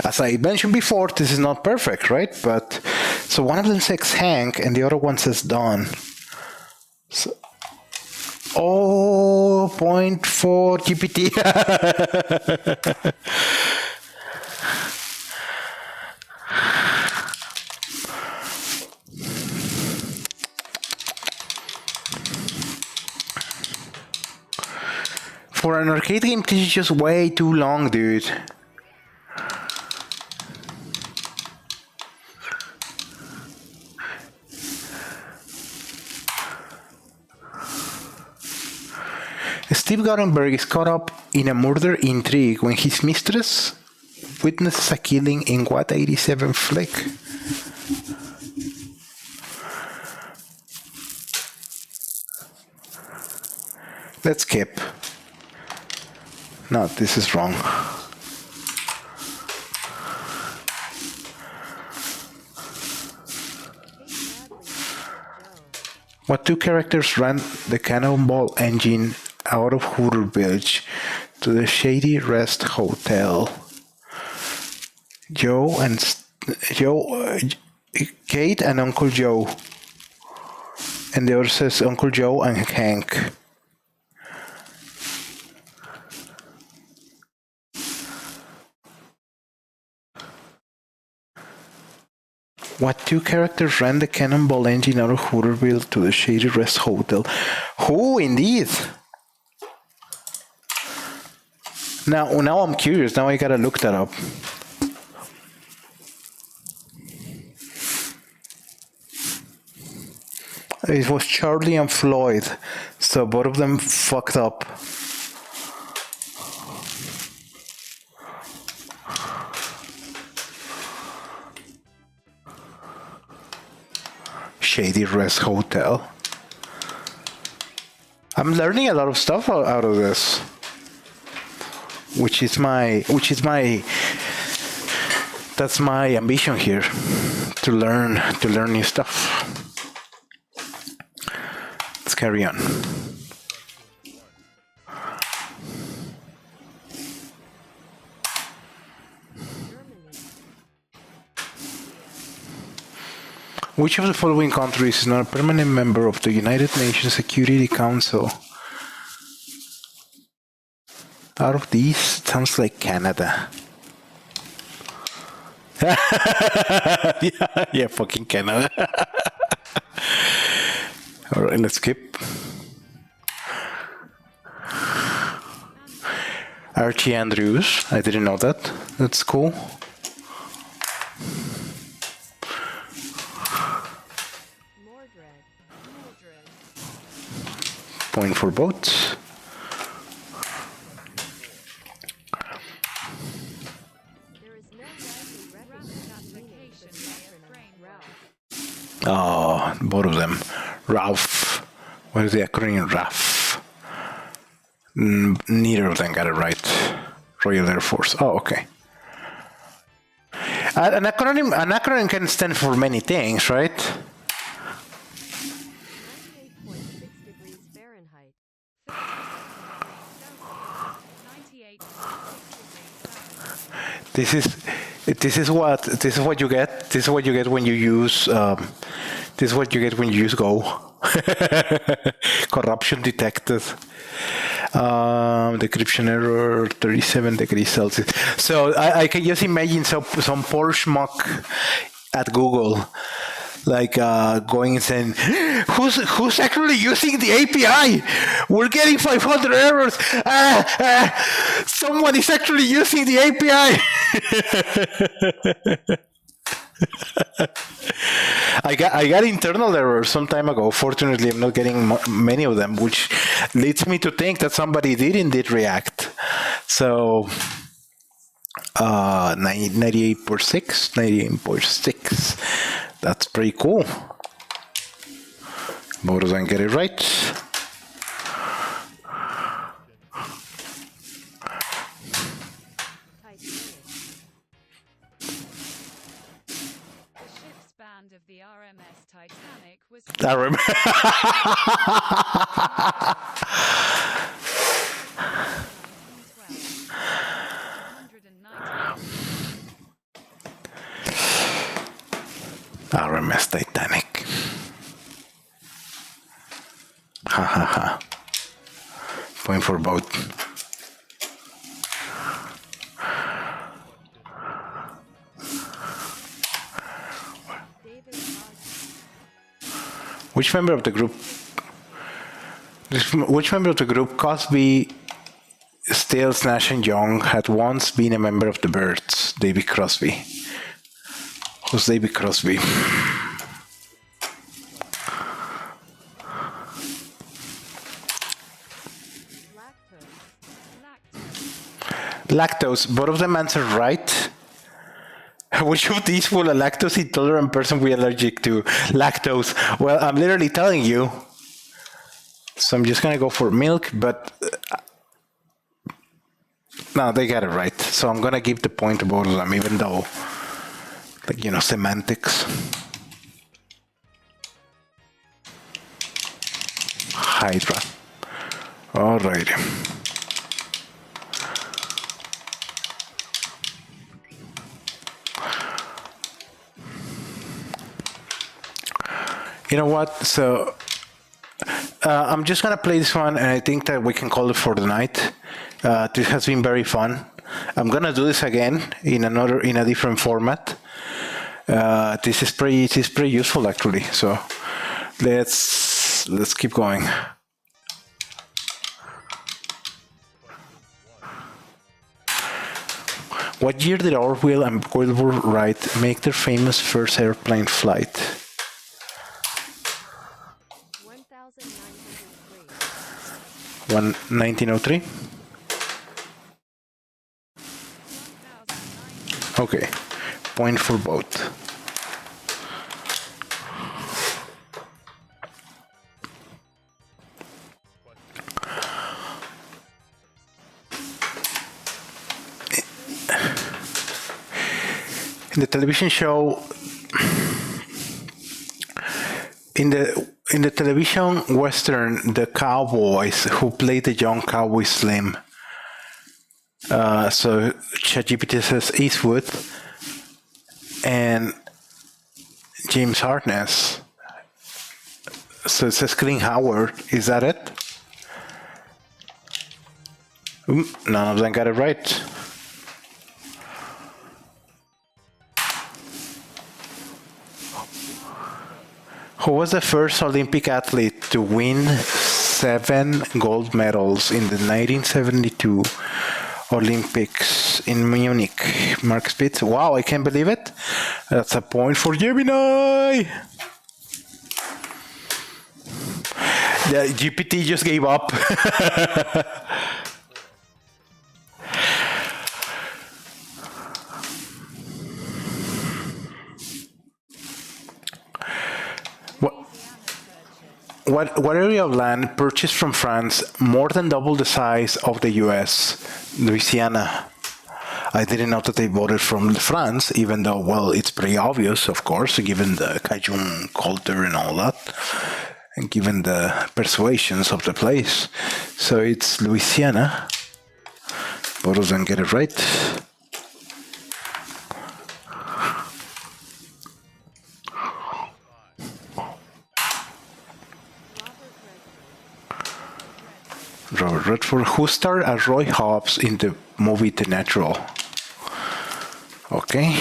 As I mentioned before, this is not perfect, right? But so one of them says Hank and the other one says Don. So, point for GPT. For an arcade game, this is just way too long, dude. Steve Guttenberg is caught up in a murder intrigue when his mistress witnesses a killing in what 87 flick? Let's skip. No, this is wrong. What two characters ran the Cannonball engine out of Hooter Village to the Shady Rest Hotel? Kate and Uncle Joe. And the other says Uncle Joe and Hank. What two characters ran the Cannonball engine out of Hooterville to the Shady Rest Hotel? Who, indeed? Now I'm curious. Now I gotta look that up. It was Charlie and Floyd, so both of them fucked up. Shady Rest Hotel. I'm learning a lot of stuff out of this, that's my ambition here, to learn new stuff. Let's carry on. Which of the following countries is not a permanent member of the United Nations Security Council? Out of these, it sounds like Canada. yeah, fucking Canada. All right, let's skip. Archie Andrews. I didn't know that. That's cool. Point for both. Oh, both of them. Ralph. What is the acronym RAF? Neither of them got it right. Royal Air Force. Oh, okay. An acronym can stand for many things, right? 98.6 degrees Fahrenheit. 98.6 This is what you get. This is what you get when you use. This is what you get when you use Go. Corruption detected. Decryption error 37 degrees Celsius. So I can just imagine some poor schmuck at Google, like going and saying, "Who's actually using the API? We're getting 500 errors. Someone is actually using the API." I got internal errors some time ago. Fortunately, I'm not getting many of them, which leads me to think that somebody did indeed react. So 98.6. That's pretty cool. Both of them get it right. of the RMS Titanic was I remember. RMS Titanic. Ha ha ha. Point for both. Which member of the group Cosby, Stills, Nash and Young had once been a member of the Byrds? David Crosby. Who's David Crosby? Lactose. Both of them answered right. Which of these will a lactose intolerant person be allergic to? Lactose. Well, I'm literally telling you. So I'm just gonna go for milk, but no, they got it right. So I'm gonna give the point to both of them, even though, like, you know, semantics. Hydra. Alrighty. You know what? So I'm just gonna play this one, and I think that we can call it for the night. This has been very fun. I'm gonna do this again in a different format. This is pretty useful actually. So let's keep going. What year did Orville and Wilbur Wright make their famous first airplane flight? 1903. 1903? Okay, point for both. In the television show, in the television western, the cowboys who played the young cowboy Slim. So ChatGPT says Eastwood and James Harkness. So it says Clint Howard. Is that it? None of them got it right. Who was the first Olympic athlete to win 7 gold medals in the 1972 Olympics in Munich? Mark Spitz. Wow, I can't believe it. That's a point for Gemini. The GPT just gave up. What area of land purchased from France more than double the size of the US? Louisiana. I didn't know that they voted from France, even though, well, it's pretty obvious, of course, given the Cajun culture and all that, and given the persuasions of the place. So it's Louisiana. Both of them get it right. Robert Redford, who starred as Roy Hobbs in the movie The Natural. Okay.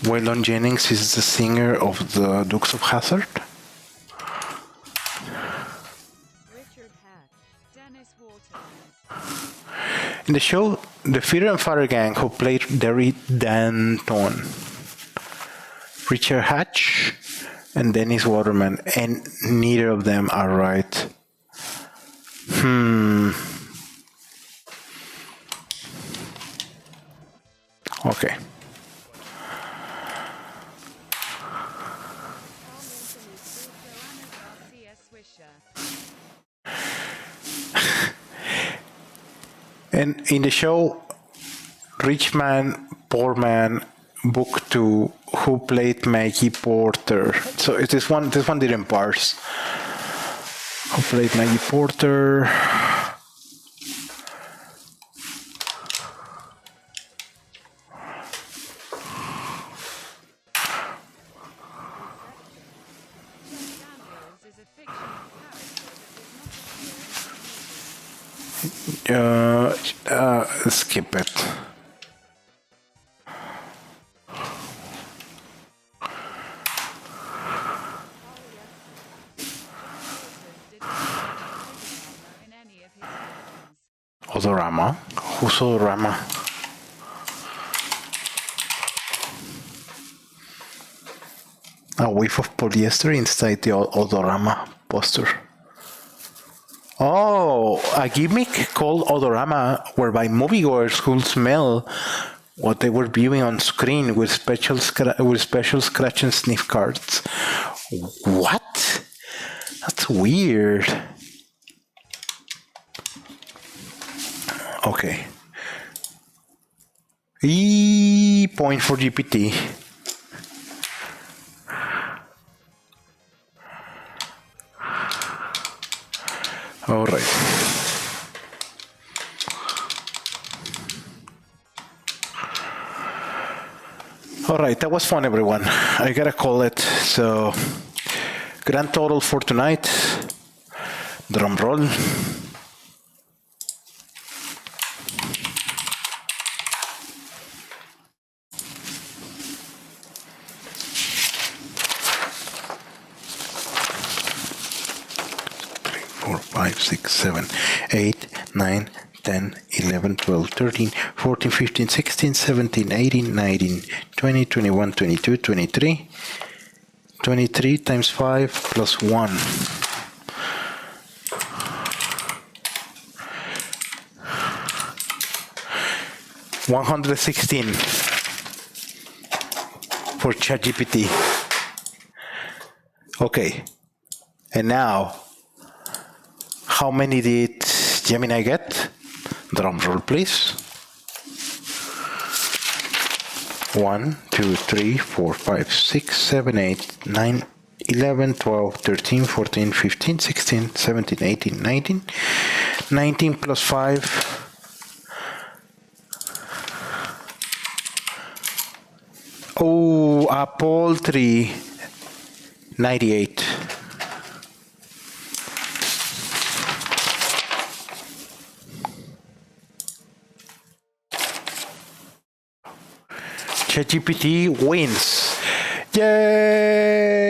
Waylon Jennings is the singer of the Dukes of Hazzard. Richard Hatch. Dennis Water. In the show, the Feeder and Father Gang, who played Derry Danton, Richard Hatch and Dennis Waterman, and neither of them are right. Okay. Garcia Swisher. And in the show, Rich Man, Poor Man, Book 2, who played Maggie Porter. So this one didn't parse. Who played Maggie Porter? Daniels is a fictional character that does not appear in the movie. Skip it. Did not use in any of his films. Odorama? Who's Odorama? A whiff of polyester inside the Odorama poster. Oh, a gimmick called odorama, whereby moviegoers could smell what they were viewing on screen with special scratch and sniff cards. What? That's weird. Okay. Point for GPT. All right. All right, that was fun, everyone. I gotta call it. So, grand total for tonight. Drum roll. Four, 5, 6, 7, 8, 9, 10, 11, 12, 13, 14, 15, 16, 17, 18, 19, 20, 21, 22, 23. 23 times 5 plus 1. 116 for ChatGPT. Okay. And now, how many did Gemini get? Drum roll, please. 1, 2, 3, 4, 5, 6, 7, 8, 9, 11, 12, 13, 14, 15, 16, 17, 18, 19. 19 plus 5. Oh, a paltry 98. ChatGPT wins. Yay!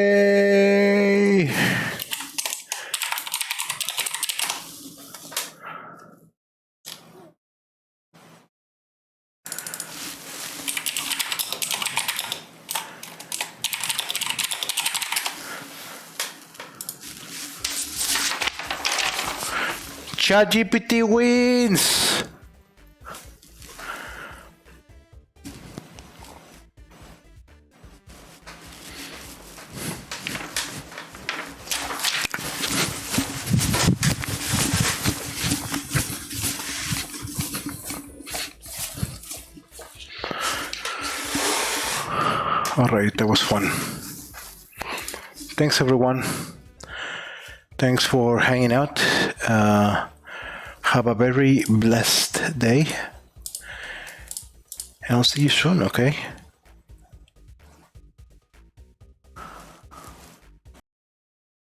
ChatGPT wins. All right, that was fun. Thanks, everyone. Thanks for hanging out. Have a very blessed day. And I'll see you soon, okay?